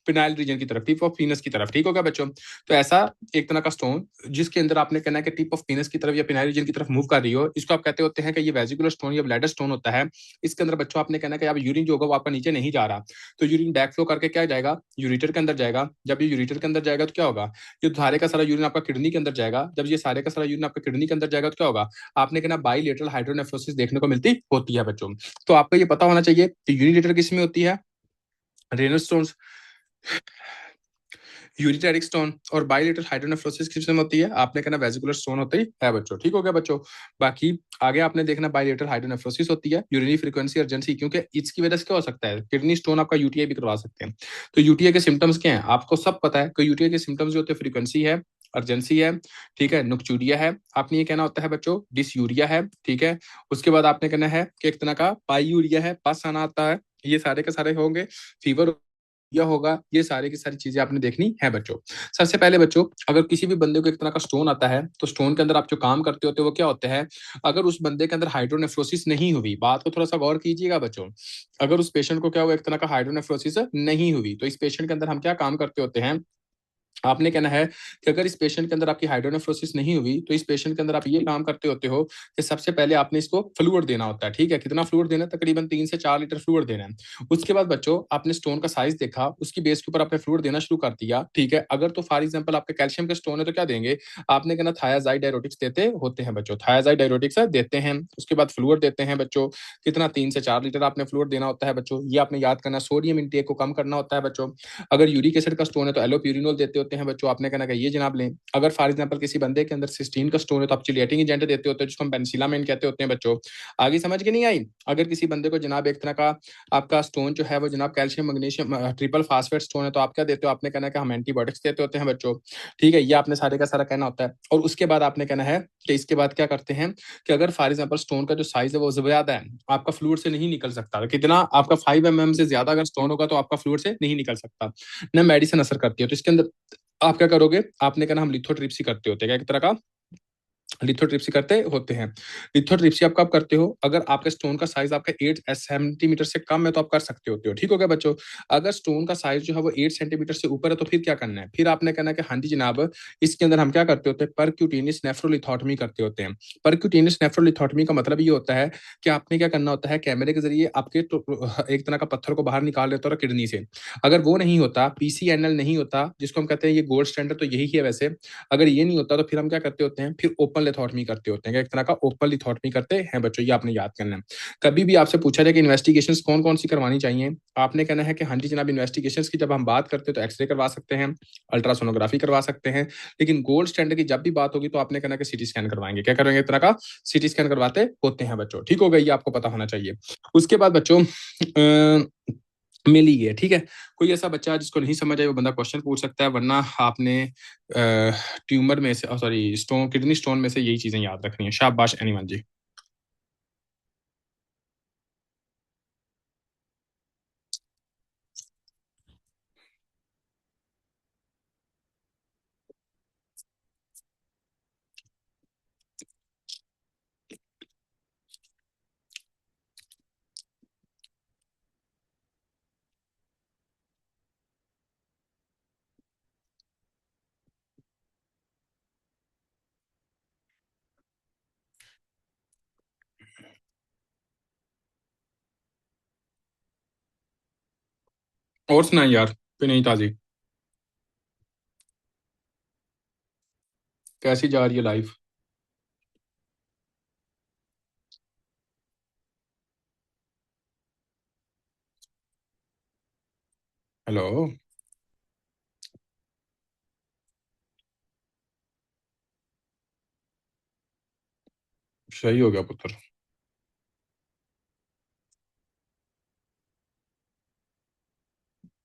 पिनाइल रीजन की तरफ, टिप ऑफ पीनस की तरफ। ठीक होगा बच्चों। तो ऐसा एक तरह का स्टोन जिसके अंदर आपने कहना है कि टिप ऑफ पीनस की तरफ या पिनाइल रीजन की तरफ मूव कर रही हो, इसको आप कहते होते हैं कि ये वेजिकुलर स्टोन या ब्लैडर स्टोन होता है। इसके अंदर बच्चों आपने कहना है कि आप यूरिन जो होगा वो आपका नीचे नहीं जा रहा, तो यूरिन बैक फ्लो करके क्या जाएगा, यूरिटर के अंदर जाएगा। जब ये यूरिटर के अंदर जाएगा तो क्या होगा, ये सारे का सारा यूरिन आपका किडनी के अंदर जाएगा। जब ये सारे का सारा यूरिन आपका किडनी के अंदर जाएगा तो क्या होगा, आपने कहना बाईलेटरल हाइड्रोनेफ्रोसिस देखने को मिलती होती है बच्चों। तो आपको ये पता होना चाहिए कि यूनिलेटर किस में होती है, रेनल स्टोन, यूरिटेरिक स्टोन, और बाइलेटरल हाइड्रोनेफ्रोसिस किस में होती है, आपने कहना वेजिकुलर स्टोन होती है बच्चों। ठीक हो गया बच्चों। बाकी आगे आपने देखना बाइलेटरल हाइड्रोनेफ्रोसिस होती है, यूरिनरी फ्रीक्वेंसी अर्जेंसी, क्योंकि इसकी वजह से क्या हो सकता है, किडनी स्टोन आपका यूटीआई भी करवा सकते हैं। तो यूटीआई के सिम्टम्स क्या हैं, आपको सब पता है कि यूटीआई के सिम्टम्स जो होते हैं, फ्रीक्वेंसी है, अर्जेंसी है, ठीक है, नुक्चूरिया है, आपने ये कहना होता है बच्चों, डिसयूरिया है, ठीक है। उसके बाद आपने कहना है कि एक तरह का पाईयूरिया है, पास आना आता है, ये सारे के सारे होंगे, फीवर यह होगा, ये सारी की सारी चीजें आपने देखनी है बच्चों। सबसे पहले बच्चों, अगर किसी भी बंदे को एक तरह का स्टोन आता है, तो स्टोन के अंदर आप जो काम करते होते हो वो क्या होते हैं, अगर उस बंदे के अंदर हाइड्रोनेफ्रोसिस नहीं हुई, बात को थोड़ा सा गौर कीजिएगा बच्चों, अगर उस पेशेंट को क्या हुआ, एक तरह का हाइड्रोनेफ्रोसिस नहीं हुई, तो इस पेशेंट के अंदर हम क्या काम करते होते हैं, आपने कहना है कि अगर इस पेशेंट के अंदर आपकी हाइड्रोनेफ्रोसिस नहीं हुई, तो इस पेशेंट के अंदर आप ये काम करते होते हो कि सबसे पहले आपने इसको फ्लूइड देना होता है। ठीक है, कितना फ्लूइड देना है, तकरीबन 3 से 4 लीटर फ्लूइड देना है। उसके बाद बच्चों आपने स्टोन का साइज देखा, उसकी बेस के ऊपर आपने फ्लूइड देना शुरू कर दिया। ठीक है, अगर तो फॉर एग्जाम्पल आपके कैल्शियम के स्टोन है तो क्या देंगे, आपने कहना थायाजाइड डायरोटिक्स देते होते हैं बच्चों, थायाजाइड डायरोटिक्स देते हैं। उसके बाद फ्लूइड देते हैं बच्चों, कितना 3 से 4 लीटर आपने फ्लूइड देना होता है बच्चों, ये आपने याद करना। सोडियम इंटेक को कम करना होता है बच्चों। अगर यूरिक एसिड का स्टोन है तो एलोप्यूरिनोल देते होते हैं बच्चों, आपने कहना कि ये जनाब लें। अगर फॉर एग्जांपल किसी बंदे के अंदर सिस्टीन का स्टोन है तो आप चिलिएटिंग एजेंट देते होते हैं, जिसको हम पेनिसिलामाइन कहते होते हैं बच्चों। आगे समझ के नहीं आई। अगर किसी बंदे को जनाब एक तरह का आपका स्टोन जो है वो जनाब calcium magnesium triple phosphate stone है, तो आप क्या देते हो, आपने कहना है कि हम एंटीबायोटिक्स देते होते हैं बच्चों। ठीक है, ये आपने सारे का सारा कहना होता है। और उसके बाद आपने कहना है कि इसके बाद क्या करते हैं कि अगर फॉर एग्जाम्पल स्टोन का जो साइज है वो ज्यादा है, आपका फ्लूइड से नहीं निकल सकता, कितना आपका 5 mm से ज्यादा अगर स्टोन होगा तो आपका फ्लूइड से नहीं निकल सकता, ना मेडिसिन असर करती है, तो इसके अंदर आप क्या करोगे, आपने कहना हम लिथोट्रिप्सी करते होते हैं, क्या एक तरह का लिथोट्रिप्सी करते होते हैं। लिथोट्रिप्सी आप कब करते हो, अगर आपके स्टोन का साइज आपका 8 सेंटीमीटर से कम है तो आप कर सकते होते हो। ठीक हो गया बच्चों। अगर स्टोन का साइज जो है वो 8 सेंटीमीटर से ऊपर है तो फिर क्या करना है, फिर आपने कहना है कि हाँ जी जनाब, इसके अंदर हम क्या करते होते हैं, परक्यूटेनियस नेफ्रोलिथोटमी करते होते हैं। परक्यूटेनियस नेफ्रोलिथोटमी का मतलब ये होता है कि आपने क्या करना होता है, कैमरे के जरिए आपके तो एक तरह का पत्थर को बाहर निकाल लेते हो किडनी से। अगर वो नहीं होता, पीसीएनएल नहीं होता, जिसको हम कहते हैं ये गोल्ड स्टैंडर्ड तो यही है वैसे, अगर ये नहीं होता तो फिर हम क्या करते होते हैं, फिर ओपन लिथोटमी करते होते हैं, एक तरह का ओपन लिथोटमी करते हैं बच्चों, ये आपने याद करना है। कभी भी आपसे पूछा जाए कि इन्वेस्टिगेशंस कौन कौन सी करवानी चाहिए, आपने कहना है कि हाँ जी जनाब, इन्वेस्टिगेशंस की जब हम बात करते हैं तो एक्सरे करवा सकते हैं, अल्ट्रासोनोग्राफी करवा सकते हैं, लेकिन गोल्ड स्टैंडर्ड की जब भी बात होगी तो आपने कहना कि सीटी स्कैन करवाएंगे, क्या करेंगे, एक तरह का सीटी स्कैन करवाते होते हैं बच्चों। ठीक हो गई, ये आपको पता होना चाहिए। उसके बाद बच्चों मिल ही गया। ठीक है, कोई ऐसा बच्चा जिसको नहीं समझ आए वो बंदा क्वेश्चन पूछ सकता है, वरना आपने ट्यूमर में से, सॉरी, स्टोन, किडनी स्टोन में से यही चीजें याद रखनी है। शाबाश एनीवन जी। और सुना यार, कोई नहीं ताजी, कैसी जा रही है लाइफ। हेलो। सही हो गया पुत्र।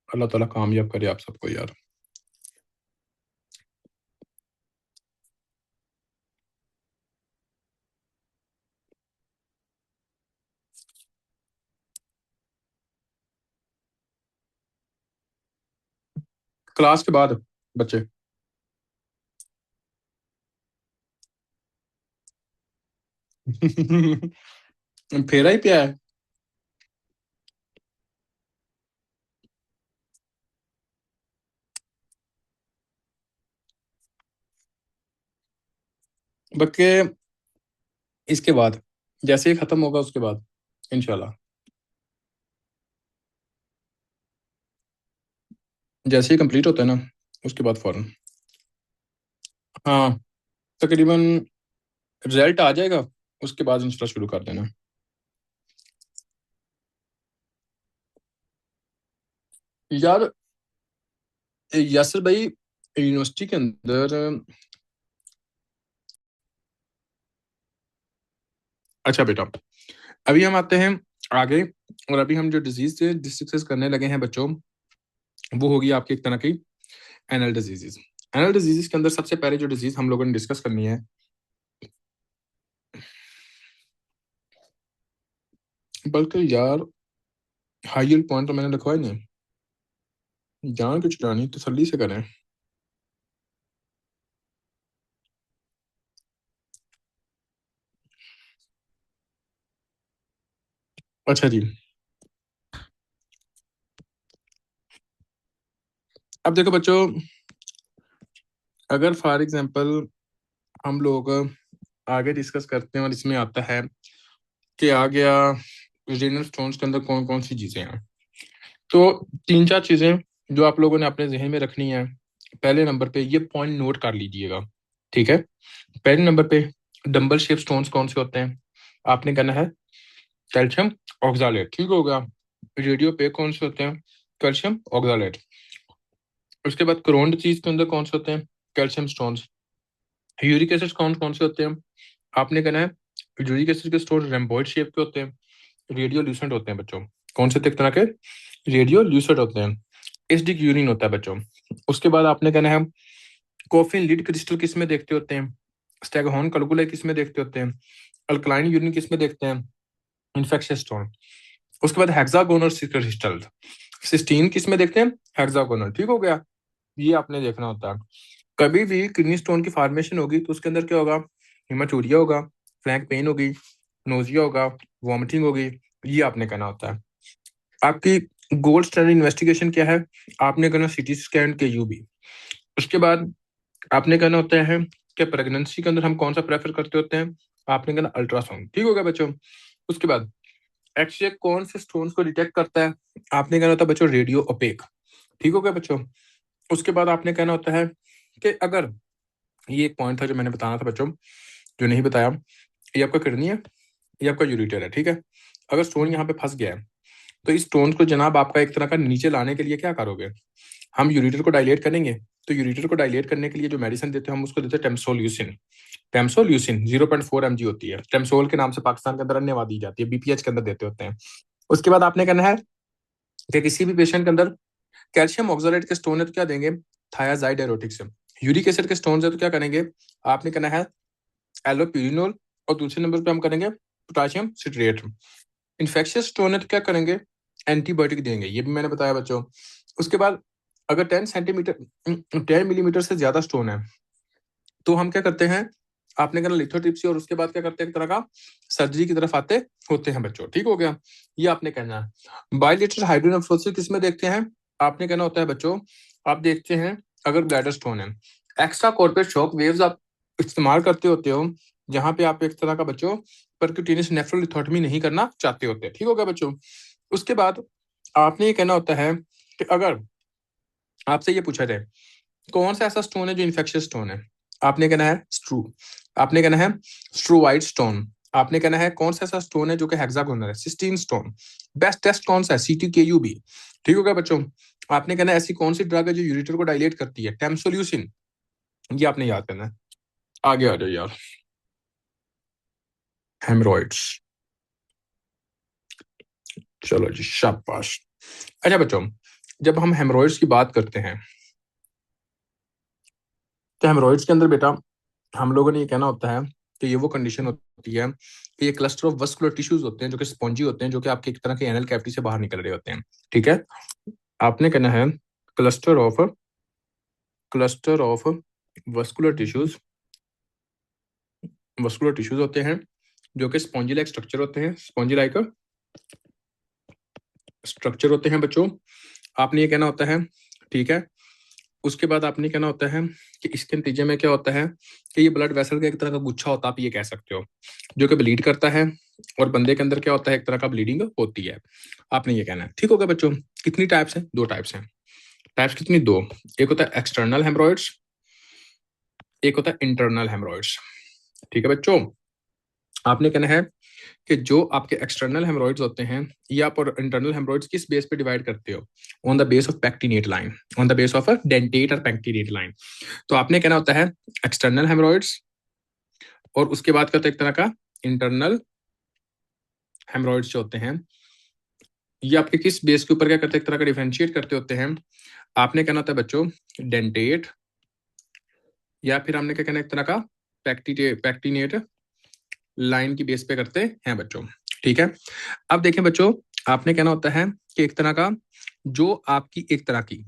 अल्लाह ताला कामयाब करे आप सबको यार। क्लास के बाद बच्चे। फेरा ही पिया है। बल्कि इसके बाद जैसे ही खत्म होगा उसके बाद इंशाल्लाह, जैसे ही कंप्लीट होता है ना उसके बाद फौरन। हाँ, तकरीबन रिजल्ट आ जाएगा उसके बाद इंशाल्लाह शुरू कर देना। यार यासिर भाई, यूनिवर्सिटी के अंदर। अच्छा बेटा, अभी हम आते हैं आगे। और अभी हम जो डिजीज से डिस्कस करने लगे हैं बच्चों, वो होगी आपकी एक तरह की एनल डिजीजेस। एनल डिजीजेस के अंदर सबसे पहले जो डिजीज हम लोगों ने डिस्कस करनी है, बल्कि यार हाई पॉइंट तो मैंने लिखवाई नहीं। जान की छुड़ानी तसल्ली से करें। अच्छा जी, अब देखो बच्चों, अगर फॉर एग्जांपल हम लोग आगे डिस्कस करते हैं और इसमें आता है कि आ गया रीनल स्टोन्स के अंदर कौन कौन सी चीजें हैं, तो तीन चार चीजें जो आप लोगों ने अपने जहन में रखनी है। पहले नंबर पे ये पॉइंट नोट कर लीजिएगा, ठीक है। पहले नंबर पे डंबल शेप स्टोन्स कौन से होते हैं? आपने कहना है कैल्शियम ऑक्सालेट, ठीक होगा। रेडियो पे कौन से होते हैं? Calcium oxalate. उसके बाद क्रोन्ड चीज के अंदर कौन से होते हैं? Calcium stones. यूरिक एसिड कौन कौन से होते हैं? आपने कहना है यूरिक एसिड के स्टोन रेम्बोइड शेप के होते हैं, रेडियो ल्यूसेंट होते हैं बच्चों। कौन से तरह के? रेडियो ल्यूसेंट होते हैं। एसिडिक यूरिन होता है बच्चों। उसके बाद आपने कहना है कोफिन लीड क्रिस्टल किस में देखते होते हैं? स्टैगहोर्न कलकुलाई किस में देखते होते हैं? अल्कलाइन यूरिन किस में देखते हैं? Infectious stone. उसके बाद हेक्सागोनल क्रिस्टल, सिस्टीन किस में देखते हैं? हेक्सागोनल, ठीक हो गया। ये आपने देखना होता है। कभी भी किडनी स्टोन की फॉर्मेशन होगी तो उसके अंदर क्या होगा? हिमाचूरिया होगा, फ्लैंक पेन होगी, नोजिया होगा, वॉमिटिंग होगी। ये आपने कहना होता है। आपकी गोल्ड स्टैंडर्ड इन्वेस्टिगेशन क्या है? आपने कहना सीटी स्कैन के यूबी। उसके बाद आपने कहना होता है कि प्रेगनेंसी के अंदर हम कौन सा प्रेफर करते होते हैं? आपने कहना अल्ट्रासाउंड, ठीक हो गया बच्चों। उसके बाद एक्सरे कौन से स्टोन्स को डिटेक्ट करता है? आपने कहना होता है बच्चों रेडियो ओपेक, ठीक हो गया बच्चों। उसके बाद आपने कहना होता है कि अगर ये एक पॉइंट था जो मैंने बताना था बच्चों, जो नहीं बताया, ये आपका किडनी है, ये आपका यूरिटर है, ठीक है। अगर स्टोन यहाँ पे फंस गया है तो इस स्टोन को जनाब आपका एक तरह का नीचे लाने के लिए क्या करोगे? हम यूरिटर को डायलेट करेंगे। तो यूरिटर को डायलेट करने के लिए जो मेडिसिन देते हैं हम उसको देते हैं टेम्सोल्यूसिन। टेम्सोल्यूसिन 0.4 mg होती है, टेम्सोल के नाम से पाकिस्तान के अंदर अन्य दी जाती है, बीपीएच के अंदर देते होते हैं। उसके बाद आपने कहना है कि किसी भी पेशेंट के अंदर कैल्शियम ऑक्सलेट के स्टोन है तो क्या देंगे? थायाजाइड एरोटिक्स। यूरिक एसिड के स्टोन है तो क्या करेंगे? आपने कहना है एलोपिरिनोल। और दूसरे नंबर पे हम करेंगे पोटाशियम सिट्रेट। इन्फेक्शियस स्टोन है तो क्या करेंगे? एंटीबायोटिक देंगे, ये भी मैंने बताया बच्चों। उसके बाद अगर 10 मिलीमीटर से ज्यादा स्टोन है तो हम क्या करते हैं? आपने कहना लिथोट्रिप्सी, और उसके बाद क्या करते हैं? एक तरह का सर्जरी की तरफ आते होते हैं बच्चों, ठीक हो गया। ये आपने कहना है। बायलेटरल हाइड्रोनेफ्रोसिस किस में देखते हैं? आपने कहना होता है बच्चों, आप देखते हैं अगर ब्लैडर स्टोन है। एक्स्ट्रा कॉर्पोरेट शॉक वेव्स आप इस्तेमाल करते होते हो जहां पे आप एक तरह का बच्चों परक्यूटेनियस नेफ्रोलिथोटमी नहीं करना चाहते होते, ठीक हो गया बच्चों। उसके बाद आपने ये कहना होता है कि अगर आपसे ये पूछा जाए कौन सा ऐसा स्टोन है जो इन्फेक्शियस स्टोन है? आपने कहना है स्ट्रू। आपने कहना है स्ट्रोवाइड स्टोन। आपने कहना है कौन सा ऐसा स्टोन है जो कि हेक्सागोनल है? Cysteine stone. बेस्ट टेस्ट कौन सा है? CTKUB, ठीक हो गया बच्चों। आपने कहना है ऐसी कौन सी ड्रग है जो यूरेटर को डायलेट करती है? टेम्सोल्यूसिन, ये आपने याद करना है। आगे आ जाओ यार, हेमरॉइड्स। चलो जी, शाबाश। अच्छा बच्चों, जब हम हेमरॉइड्स की बात करते हैं तो हेमरॉइड्स के अंदर बेटा हम लोगों ने ये कहना होता है कि ये वो कंडीशन होती है कि ये क्लस्टर ऑफ वस्कुलर टिश्यूज होते हैं जो कि स्पॉन्जी होते हैं, जो कि आपके एक तरह के एनल कैविटी से बाहर निकल रहे होते हैं। ठीक है, आपने कहना है cluster of vascular tissues, vascular tissues होते हैं जो कि स्पॉन्जी लाइक स्ट्रक्चर होते हैं, स्पॉन्जी लाइक स्ट्रक्चर होते हैं बच्चों। आपने ये कहना होता है, ठीक है। उसके बाद आपने कहना होता है कि इसके नतीजे में क्या होता है कि ये ब्लड वेसल का एक तरह का गुच्छा होता है, आप ये कह सकते हो, जो कि ब्लीड करता है और बंदे के अंदर क्या होता है, एक तरह का ब्लीडिंग होती है। आपने ये कहना है, ठीक होगा बच्चों। कितनी टाइप्स हैं? दो टाइप्स हैं। टाइप्स कितनी? दो। एक होता है एक्सटर्नल हेमरॉइड्स, एक होता है इंटरनल हेमरॉइड्स। ठीक है बच्चों, आपने कहना है कि जो आपके एक्सटर्नल हेमरॉइड्स होते हैं या आप इंटरनल हेमरॉइड्स किस बेस पे डिवाइड करते हो? On the base of pectinate line, on the base of a dentate और पैक्टिनेट लाइन। तो आपने कहना होता है एक्सटर्नल हेमरॉइड्स, और उसके बाद क्या होता है एक तरह का इंटरनल हेमरॉइड्स जो होते हैं, ये आपके किस बेस के ऊपर क्या करते हैं, एक तरह का डिफरेंशिएट करते होते हैं। आपने कहना होता है बच्चों डेंटेट, या फिर हमने क्या कहना है एक तरह का पैक्टिनेट लाइन की बेस पे करते हैं बच्चों। ठीक है, अब देखें बच्चों, आपने कहना होता है कि एक तरह का जो आपकी एक तरह की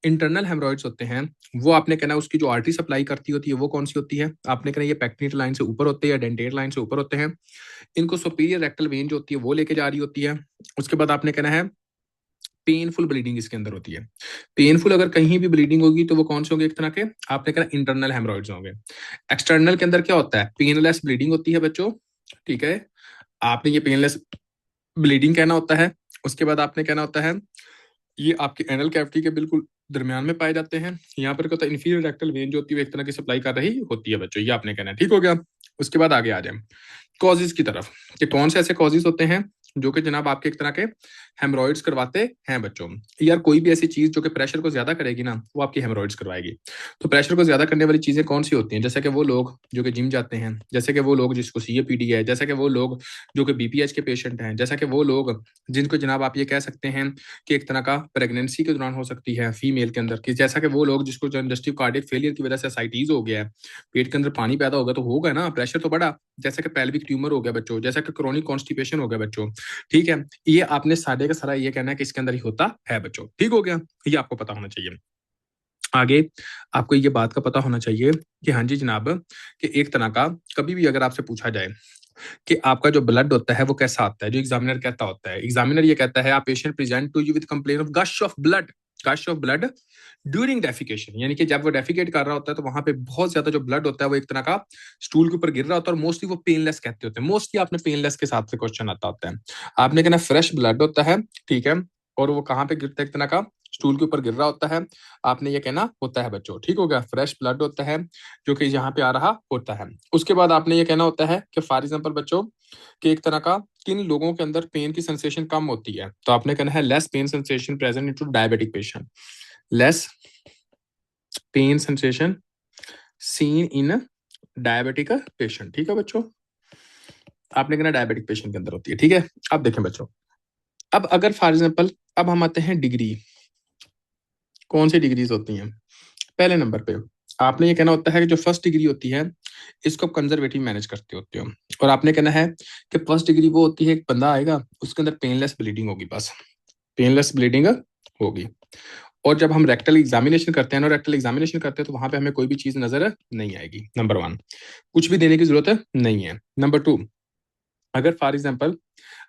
इंटरनल हेमरॉइड्स होते हैं, वो आपने कहना उसकी जो आर्टरी सप्लाई करती होती है वो कौन सी होती है? आपने कहना ये पैक्टिनेट लाइन से ऊपर होते हैं या डेंटेट लाइन से ऊपर होते हैं। इनको सुपीरियर रेक्टल वेन जो होती है वो लेके जा रही होती है। उसके बाद आपने कहना है पेनफुल ब्लीडिंग इसके अंदर होती है। पेनफुल अगर कहीं भी ब्लीडिंग होगी तो वो कौन से होंगे? एक तरह के आपने कहना इंटरनल हेमरॉइड्स होंगे। एक्सटर्नल के अंदर क्या होता है? पेनलेस ब्लीडिंग होती है बच्चों। ठीक है, आपने ये पेनलेस ब्लीडिंग कहना होता है। उसके बाद आपने कहना होता है ये आपके एनल कैविटी के बिल्कुल दरमियान में पाए जाते हैं। यहाँ पर क्या होता है इन्फीरियर रेक्टल वेन जो होती है एक तरह की सप्लाई कर रही होती है बच्चों, ये आपने कहना है। ठीक हो गया। उसके बाद आगे आ जाए कॉजेज की तरफ, कि कौन से ऐसे कॉजेज होते हैं जो कि जनाब आपके एक तरह के हेमरॉइड्स करवाते हैं बच्चों। यार कोई भी ऐसी चीज जो कि प्रेशर को ज्यादा करेगी ना, वो आपकी हेमरॉइड्स करवाएगी। तो प्रेशर को ज्यादा करने वाली चीजें कौन सी होती हैं? जैसे कि वो लोग जो कि जिम जाते हैं, जैसे कि वो लोग जिसको सीएपीडी है, जैसे कि वो लोग जो कि बीपीएच के पेशेंट हैं, जैसा कि वो लोग जिनको जनाब आप ये कह सकते हैं कि एक तरह का प्रेगनेंसी के दौरान हो सकती है फीमेल के अंदर की, जैसा कि वो लोग जिसको कंजस्टिव कार्डियक फेलियर की वजह से एसाइटिस हो गया है, पेट के अंदर पानी पैदा होगा तो होगा ना, प्रेशर तो बढ़ा। जैसे कि पेल्विक ट्यूमर हो गया बच्चों, जैसा कि क्रोनिक कॉन्स्टिपेशन हो गया बच्चों। ठीक है, ये आपने सारे का सारा ये कहना है कि इसके अंदर ही होता है बच्चों। ठीक हो गया, ये आपको पता होना चाहिए। आगे आपको ये बात का पता होना चाहिए कि हाँ जी जनाब, कि एक तरह का कभी भी अगर आपसे पूछा जाए कि आपका जो ब्लड होता है वो कैसा आता है, जो एग्जामिनर कहता होता है, एग्जामिनर ये कहता है आप patient present to you with complain of gush of blood, gush of blood during defecation, यानी कि जब वो डेफिकेट कर रहा होता है तो वहां पे बहुत ज्यादा जो ब्लड होता है वो एक तरह का स्टूल के ऊपर गिर रहा होता है, और मोस्टली वो पेनलेस कहते होते हैं। मोस्टली आपने पेनलेस के साथ से क्वेश्चन आता होता है। आपने कहना फ्रेश ब्लड होता है, ठीक है, और वो कहाँ पे गिरता है? एक तरह का स्टूल के ऊपर गिर रहा होता है। आपने ये कहना होता है बच्चों। ठीक हो गया, फ्रेश ब्लड होता है जो कि यहाँ पे आ रहा होता है। उसके बाद आपने ये कहना होता है कि फॉर एग्जाम्पल बच्चों कि एक तरह का किन लोगों के अंदर पेन की सेंसेशन कम होती है, तो आपने कहना है less pain sensation present in to diabetic patient, less pain sensation seen in diabetic patient. ठीक है बच्चों, आपने कहना डायबिटिक पेशेंट के अंदर होती है। ठीक है, अब देखें बच्चों, अब अगर फॉर एग्जाम्पल अब हम आते हैं डिग्री, कौन सी डिग्रीज होती हैं? पहले नंबर पे आपने ये कहना होता है कि जो फर्स्ट डिग्री होती है इसको आप कंजर्वेटिव मैनेज करते होते हो, और आपने कहना है कि फर्स्ट डिग्री वो होती है एक बंदा आएगा उसके अंदर पेनलेस ब्लीडिंग होगी, बस पेनलेस ब्लीडिंग होगी। और जब हम रेक्टल एग्जामिनेशन करते हैं ना, रेक्टल एग्जामिनेशन करते हैं तो वहां पे हमें कोई भी चीज नजर नहीं आएगी। नंबर वन, कुछ भी देने की जरूरत नहीं है। नंबर टू, अगर फॉर एग्जाम्पल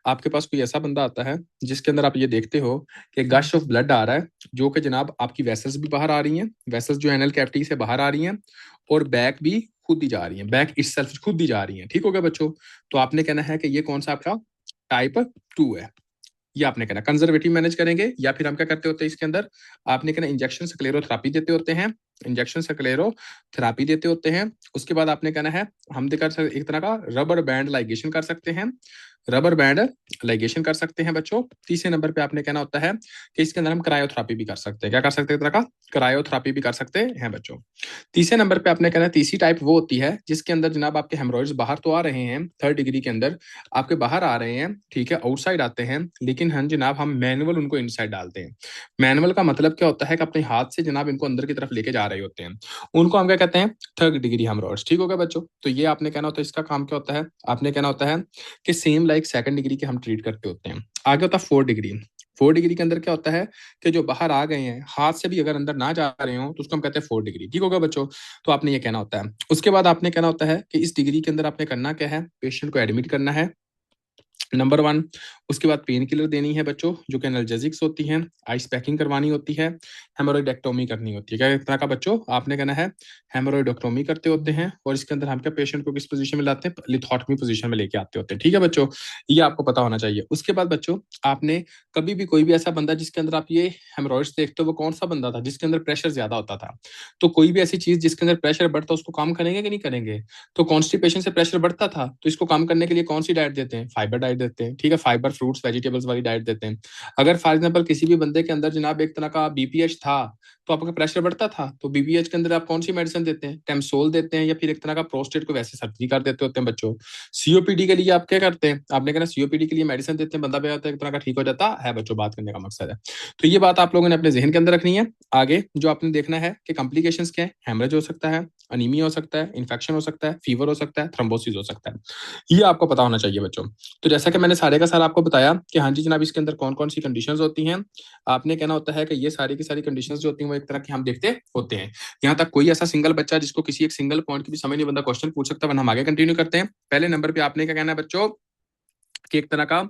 आपके पास कोई ऐसा बंदा आता है जिसके अंदर आप ये देखते हो कि गश ऑफ ब्लड आ रहा है, जो कि जनाब आपकी वेसल्स भी बाहर आ रही हैं, वेसल्स जो एनल कैविटी से बाहर आ रही हैं, और बैक भी खुद ही जा रही हैं, बैक इटसेल्फ खुद ही जा रही हैं। ठीक हो गया बच्चों, तो आपने कहना है कि ये कौन सा आपका टाइप 2 है। ये आपने कहना कंजर्वेटिव मैनेज करेंगे, या फिर हम क्या करते होते हैं इसके अंदर, आपने कहना इंजेक्शन स्क्लेरोथेरेपी देते होते हैं, इंजेक्शन स्क्लेरोथेरेपी देते होते हैं। उसके बाद आपने कहना है हम देकर एक तरह का रबर बैंड लाइगेशन कर सकते हैं, रबर बैंड लाइगेशन कर सकते हैं बच्चों। तीसरे नंबर पे आपने कहना होता है कि इसके अंदर हम क्रायोथेरेपी भी कर सकते हैं। क्या कर सकते हैं तरह का? क्रायोथेरेपी भी कर सकते हैं बच्चों। तीसरे नंबर पे आपने कहना, तीसरी टाइप वो होती है जिसके अंदर जनाब आपके हेमरोइड्स बाहर तो आ रहे हैं, थर्ड डिग्री के अंदर आपके बाहर आ रहे हैं, ठीक है, आउटसाइड आते हैं, लेकिन हम जनाब हम मैनुअल उनको इनसाइड डालते हैं। मैनुअल का मतलब क्या होता है कि अपने हाथ से जनाब इनको अंदर की तरफ लेके जा रहे होते हैं, उनको हम क्या कहते हैं? Third degree haemorrhoids. ठीक होगा बच्चों? तो ये आपने कहना होता है, इसका काम क्या होता है? आपने कहना होता है कि सेम लाइक सेकंड डिग्री के हम ट्रीट करते होते हैं। आगे होता है फोर्थ डिग्री। फोर्थ डिग्री के अंदर क्या होता है कि जो बाहर आ गए हैं, हाथ से भी अगर अंदर ना जा रहे हो, तो उसको हम कहते हैं फोर्थ डिग्री। ठीक होगा बच्चों? तो आपने ये कहना होता है। उसके बाद आपने कहना होता है कि इस डिग्री के अंदर आपने करना क्या है? पेशेंट को एडमिट करना है, नंबर वन। उसके बाद पेन किलर देनी है बच्चों, जो कि एनाल्जेसिक्स होती हैं, आइस पैकिंग करवानी होती है, हेमोरॉइडेक्टोमी करनी होती है। क्या इतना का बच्चों आपने कहना है? हेमोरॉइडेक्टोमी करते होते हैं, और इसके अंदर हम क्या पेशेंट को किस पोजीशन में लाते हैं? लिथोटमी पोजीशन में लेके आते होते हैं। ठीक है बच्चों? ये आपको पता होना चाहिए। उसके बाद बच्चों आपने कभी भी कोई भी ऐसा बंदा जिसके अंदर आप ये हेमोरॉइड्स देखते हो, वो कौन सा बंदा था जिसके अंदर प्रेशर ज्यादा होता था? तो कोई भी ऐसी चीज जिसके अंदर प्रेशर बढ़ता, उसको काम करेंगे कि नहीं करेंगे? तो कॉन्स्टिपेशन से प्रेशर बढ़ता था, तो इसको कम करने के लिए कौन सी डाइट देते हैं? फाइबर डाइट देते हैं। ठीक है, फाइबर, फ्रूट्स, वेजिटेबल्स वाली डाइट देते हैं। अगर फॉर एग्जाम्पल किसी भी बंदे के अंदर जनाब एक तरह का बीपीएच था, तो आपका प्रेशर बढ़ता था, तो बीपीएच के अंदर आप कौन सी मेडिसिन देते हैं? टेम्सोल देते हैं, या फिर एक तरह का प्रोस्टेट को वैसे सर्जरी कर देते होते हैं बच्चों। सीओपीडी के लिए आप क्या करते हैं? आपने कहना सीओपीडी के लिए मेडिसिन देते हैं, बंदा भी एक तरह का ठीक हो जाता है बच्चों। बात करने का मकसद है। तो ये बात आप लोगों ने अपने जहन के अंदर रखनी है। आगे जो आपने देखना है कि कॉम्प्लिकेशंस क्या है? हेमरेज हो सकता है, अनीमिया हो सकता है, इन्फेक्शन हो सकता है, फीवर हो सकता है, थ्रोम्बोसिस हो सकता है। ये आपको पता होना चाहिए बच्चों। तो जैसा कि मैंने सारे का सारा आपको बताया कि हाँ जी जनाब, इसके अंदर कौन कौन सी कंडीशंस होती हैं, आपने कहना होता है कि ये सारी की सारी कंडीशंस जो होती हैं वो एक तरह की हम देखते होते हैं। यहाँ तक कोई ऐसा सिंगल बच्चा जिसको किसी एक सिंगल पॉइंट की भी समझ नहीं, बंदा क्वेश्चन पूछ सकता है, वरना हम आगे कंटिन्यू करते हैं। पहले नंबर पे आपने क्या कहना है बच्चों कि एक तरह का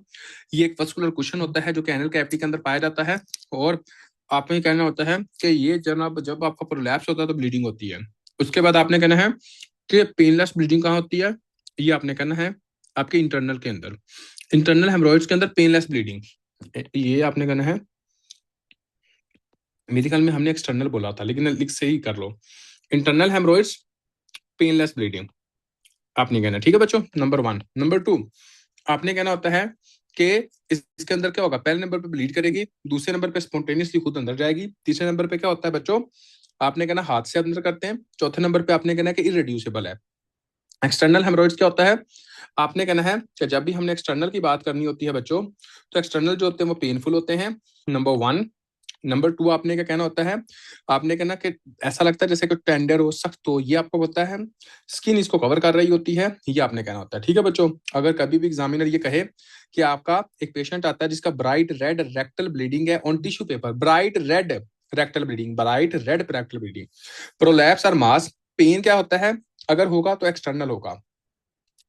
ये एक वस्कुलर कुशन होता है जो कि एनल कैविटी के अंदर पाया जाता है, और आपने कहना होता है कि ये जनाब जब आपका प्रोलैप्स होता है तो ब्लीडिंग होती है। उसके बाद आपने कहना है कि पेनलेस ब्लीडिंग कहाँ होती है? ये आपने कहना है आपके इंटरनल के अंदर, इंटरनल हेमरोइड्स के अंदर पेनलेस ब्लीडिंग। ये आपने कहना है, मेरे ख्याल में हमने एक्सटर्नल बोला था, लेकिन लिख से ही कर लो, इंटरनल हेमरोइड्स, पेनलेस ब्लीडिंग आपने कहना है। ठीक है बच्चों? Number one. नंबर टू आपने कहना होता है कि इसके अंदर क्या होगा? पहले नंबर पे ब्लीड करेगी, दूसरे नंबर पे स्पॉन्टेनियसली खुद अंदर जाएगी, तीसरे नंबर पे क्या होता है बच्चों? आपने कहना हाथ से अंदर करते हैं, चौथे नंबर पे आपने कहना है कि इरेड्यूसिबल है। एक्सटर्नल हेमरोइड्स क्या होता है? आपने कहना है कि जब भी हमने एक्सटर्नल की बात करनी होती है बच्चों, तो एक्सटर्नल जो होते हैं वो पेनफुल होते हैं, नंबर वन। नंबर टू आपने क्या कहना होता है? आपने कहना कि ऐसा लगता है जैसे कोई टेंडर हो, सख्त हो, ये आपको पता है, स्किन इसको कवर कर रही होती है, ये आपने कहना होता है। ठीक है बच्चों? अगर कभी भी एग्जामिनर ये कहे कि आपका एक पेशेंट आता है जिसका ब्राइट रेड रेक्टल ब्लीडिंग है on tissue paper, bright red rectal bleeding, bright red rectal bleeding, prolapse और मास, पेन क्या होता है? अगर होगा तो एक्सटर्नल होगा।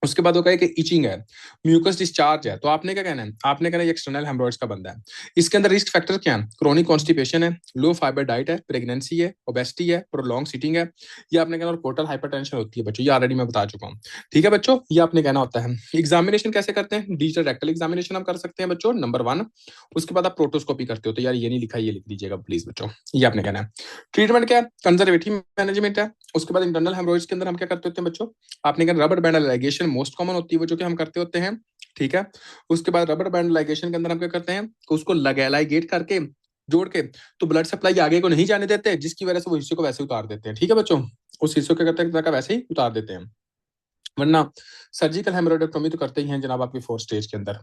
उसके बाद वो कहे कि इचिंग है, म्यूकस डिस्चार्ज है, तो आपने क्या कहना है? आपने कहना है ये एक्सटर्नल हेमरोइड्स का बंदा है। इसके अंदर रिस्क फैक्टर क्या है? क्रोनिक कॉन्स्टिपेशन है, लो फाइबर डाइट है, प्रेगनेंसी है, ओबेसिटी है, प्रोलॉन्ग सिटिंग है, ये आपने कहना, और पोर्टल हाइपरटेंशन होती है बच्चों, ये ऑलरेडी मैं बता चुका हूँ। ठीक है बच्चों? ये आपने कहना होता है। एग्जामिनेशन कैसे करते हैं? डिजिटल रेक्टल एग्जामिनेशन हम कर सकते हैं बच्चों, नंबर वन। उसके बाद आप प्रोटोस्कोपी करते हो, तो यार ये नहीं लिखा, ये लिख दीजिएगा प्लीज बच्चों, ये आपने कहना है। ट्रीटमेंट क्या है? कंजर्वेटिव मैनेजमेंट है। उसके बाद इंटरनल हेमरोइड्स के अंदर हम क्या करते होते हैं बच्चों? आपने कहा rubber band ligation most common होती है वो, जो कि हम करते होते हैं। ठीक है? उसके बाद रबर बैंड लाइगेशन के अंदर हम क्या करते हैं कि उसको लाइगेट करके, जोड़ के, तो ब्लड सप्लाई आगे को नहीं जाने देते, जिसकी वजह से वो हिस्से को वैसे उतार देते हैं। ठीक है बच्चों? उस हिस्से को कहते हैं वैसे ही उतार देते हैं। वरना सर्जिकल हेमरोइडेक्टोमी तो करते ही हैं जनाब आपकी फोर्थ स्टेज के अंदर।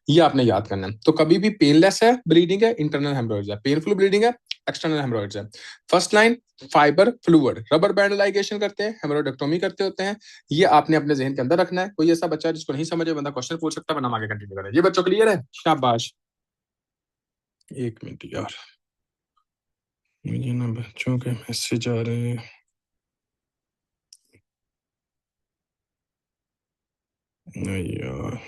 ये आपने याद करना है। तो कभी भी पेनलेस है ब्लीडिंग है, इंटरनल हेमरोइड्स है, पेनफुल ब्लीडिंग है, एक्सटर्नल हेमरोइड्स है। First line fibre fluid, rubber band ligation करते हैं, हेमरोइडेक्टोमी करते होते हैं। ये आपने अपने जहन के अंदर रखना है। कोई ऐसा बच्चा जिसको नहीं समझे, बंदा क्वेश्चन पूछ सकता है, वरना हम आगे कंटिन्यू करें। ये बच्चों क्लियर है? शाबाश। एक मिनट यार, मुझे ना बच्चों के मैसेज आ रहे हैं। नहीं यार,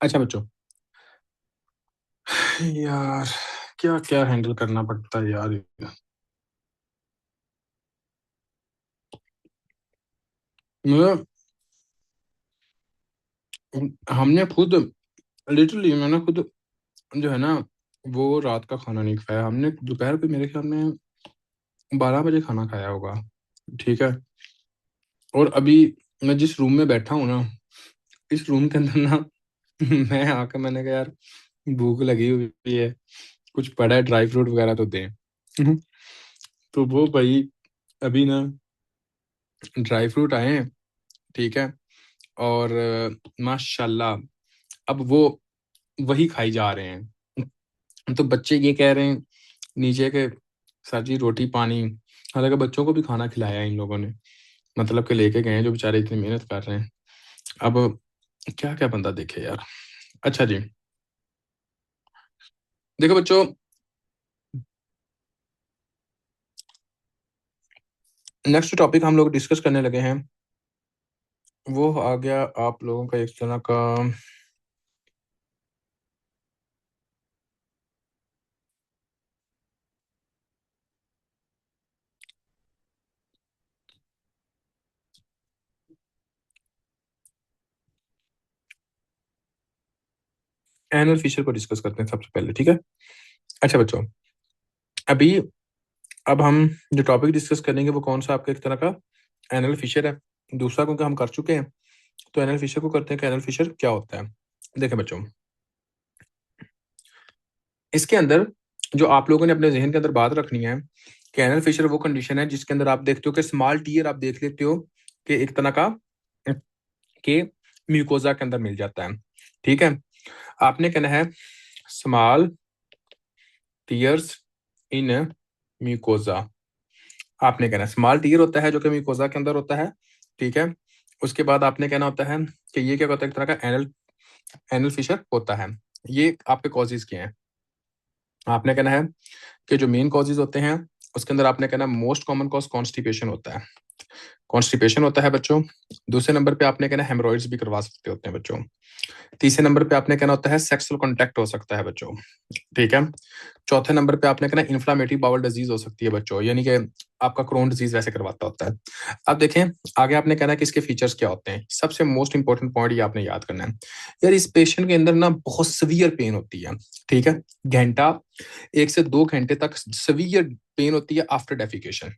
अच्छा बच्चों, यार क्या क्या हैंडल करना पड़ता है यार। मतलब हमने खुद लिटरली मैंने खुद जो है ना वो रात का खाना नहीं खाया हमने। दोपहर पे मेरे ख्याल में 12 बजे खाना खाया होगा। ठीक है। और अभी मैं जिस रूम में बैठा हूँ ना, इस रूम के अंदर ना मैं आकर मैंने कहा यार भूख लगी हुई है, कुछ पड़ा है ड्राई फ्रूट वगैरह तो दें। तो वो भाई अभी ना ड्राई फ्रूट आए हैं। ठीक है। और माशाल्लाह अब वो वही खाई जा रहे हैं। तो बच्चे ये कह रहे हैं नीचे के सर जी रोटी पानी। हालांकि बच्चों को भी खाना खिलाया है इन लोगों ने, मतलब कि लेके गए हैं जो बेचारे इतनी मेहनत कर रहे हैं। अब क्या क्या बंदा देखे यार। अच्छा जी, देखो बच्चों, नेक्स्ट टॉपिक हम लोग डिस्कस करने लगे हैं, वो आ गया आप लोगों का एक तरह का एनुअल फीचर को डिस्कस करते हैं सबसे पहले। ठीक है। अच्छा बच्चों, अभी अब हम जो टॉपिक डिस्कस करेंगे वो कौन सा आपका एक तरह का एनुअल फीचर है। दूसरा क्योंकि हम कर चुके हैं, तो एनुअल फीचर को करते हैं कि एनुअल फीचर क्या होता है। देखें बच्चों, इसके अंदर जो आप लोगों ने अपने जहन के अंदर बात रखनी है कि एनुअल फीचर वो कंडीशन है जिसके अंदर आप देखते हो कि स्मॉल टीयर, आप देख लेते हो कि एक तरह का के म्यूकोजा के अंदर मिल जाता है। ठीक है। आपने कहना है स्मॉल टीयर्स इन म्यूकोजा। आपने कहना है स्मॉल टीयर होता है जो कि म्यूकोजा के अंदर होता है। ठीक है। उसके बाद आपने कहना होता है कि ये क्या होता है, एक तरह का एनल एनल फिशर होता है। ये आपके कॉजेज क्या हैं। आपने कहना है कि जो मेन कॉजेज होते हैं उसके अंदर आपने कहना मोस्ट कॉमन कॉज कॉन्स्टिपेशन होता है। कॉन्स्टिपेशन होता है बच्चों। दूसरे नंबर पे आपने कहना हेमरॉइड्स भी करवा सकते होते हैं बच्चों। तीसरे नंबर पे आपने कहना होता है सेक्सुअल कॉन्टैक्ट हो सकता है बच्चों। ठीक है। चौथे नंबर पे आपने कहना इन्फ्लामेटरी बाउल डिजीज हो सकती है बच्चों, यानी कि आपका क्रोन डिजीज वैसे करवाता होता है। अब देखें आगे आपने कहना है कि इसके फीचर्स क्या होते हैं। सबसे मोस्ट इंपॉर्टेंट पॉइंट ये आपने याद करना है यार, इस पेशेंट के अंदर ना बहुत सवियर पेन होती है। ठीक है। घंटा 1 से 2 घंटे तक सवियर पेन होती है आफ्टर डेफिकेशन।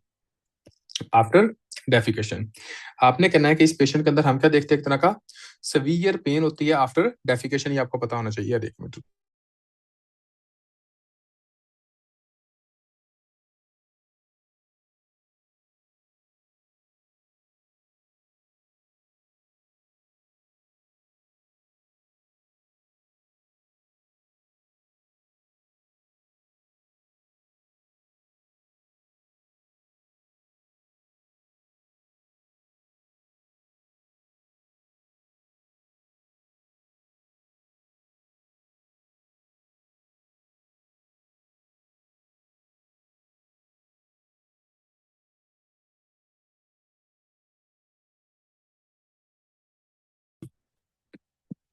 आफ्टर डेफिकेशन आपने कहना है कि इस पेशेंट के अंदर हम क्या देखते हैं, एक तरह का सवियर पेन होती है आफ्टर डेफिकेशन। ये आपको पता होना चाहिए। देखिए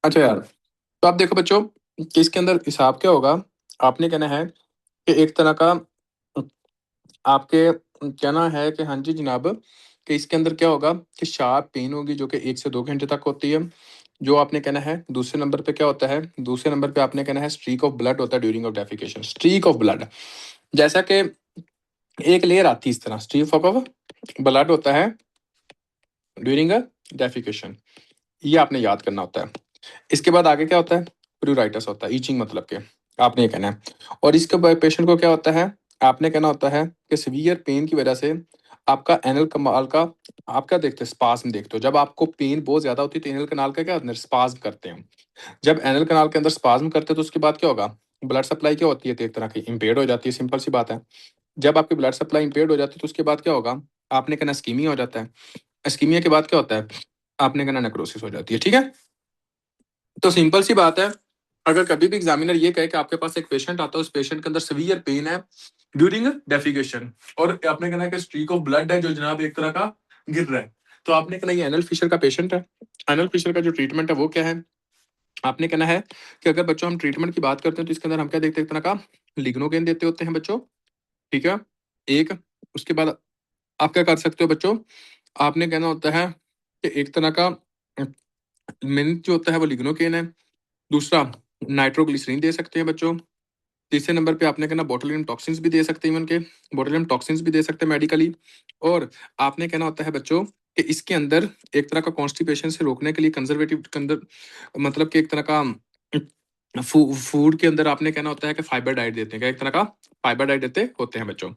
अच्छा यार, तो आप देखो बच्चों कि इसके अंदर हिसाब क्या होगा। आपने कहना है कि एक तरह का आपके कहना है कि हाँ जी जनाब, कि इसके अंदर क्या होगा कि शार्प पेन होगी जो कि 1 से 2 घंटे तक होती है। जो आपने कहना है दूसरे नंबर पे क्या होता है, दूसरे नंबर पे आपने कहना है स्ट्रीक ऑफ ब्लड होता है during of defecation. Streak of blood जैसा कि एक लेयर आती है इस तरह, स्ट्रीक ऑफ ब्लड होता है ड्यूरिंग अ डेफिकेशन। ये आपने याद करना होता है। इसके बाद आगे क्या होता है, प्रूराइटस होता है, ईचिंग मतलब के आपने ये कहना है। और इसके बाद पेशेंट को क्या होता है, आपने कहना होता है कि सीवियर पेन की वजह से आपका एनल कमाल का आप क्या देखते हैं, स्पाज्म देखते हो। जब आपको पेन बहुत ज्यादा होती है तो एनल कनाल का क्या होता है, स्पाज्म करते हैं। जब एनल कनाल के अंदर स्पाज्म करते हैं तो उसके बाद क्या होगा, ब्लड सप्लाई क्या होती है, तो एक तरह की इम्पेयर्ड हो जाती है। सिंपल सी बात है। जब आपकी ब्लड सप्लाई इम्पेयर्ड हो जाती है तो उसके बाद क्या होगा, आपने कहना स्कीमिया हो जाता है। स्कीमिया के बाद क्या होता है, आपने कहना नेक्रोसिस हो जाती है। ठीक है। तो सिंपल सी बात है, अगर कभी भी एग्जामिनर ये कहे कि आपके पास एक पेशेंट आता है, उस पेशेंट के अंदर सीवियर पेन है ड्यूरिंग डेफिकेशन, और आपने कहना है कि स्ट्रीक ऑफ ब्लड है जो जनाब एक तरह का गिर रहा है, तो आपने कहना ये एनल फिशर का पेशेंट है। एनल फिशर का जो ट्रीटमेंट है वो क्या है, आपने कहना है कि अगर बच्चों हम ट्रीटमेंट की बात करते हैं तो इसके अंदर हम क्या देखते हैं, एक तरह का लिग्नोकेन देते होते हैं बच्चों, ठीक है। एक, उसके बाद आप क्या कर सकते हो बच्चों, आपने कहना होता है कि एक तरह का मिनट जो होता है वो लिग्नोकेन है। दूसरा, नाइट्रोग्लिसरीन दे सकते हैं बच्चों। तीसरे नंबर पे आपने कहना बोटुलिज्म टॉक्सिन्स भी दे सकते हैं, इवन के बोटुलिज्म टॉक्सिन्स भी दे सकते हैं मेडिकली। और आपने कहना होता है बच्चों कि इसके अंदर एक तरह का कॉन्स्टिपेशन से रोकने के लिए कंजर्वेटिव मतलब कि एक तरह का फूड के अंदर आपने कहना होता है कि फाइबर डाइट देते हैं, क्या एक तरह का फाइबर डाइट देते होते हैं बच्चों।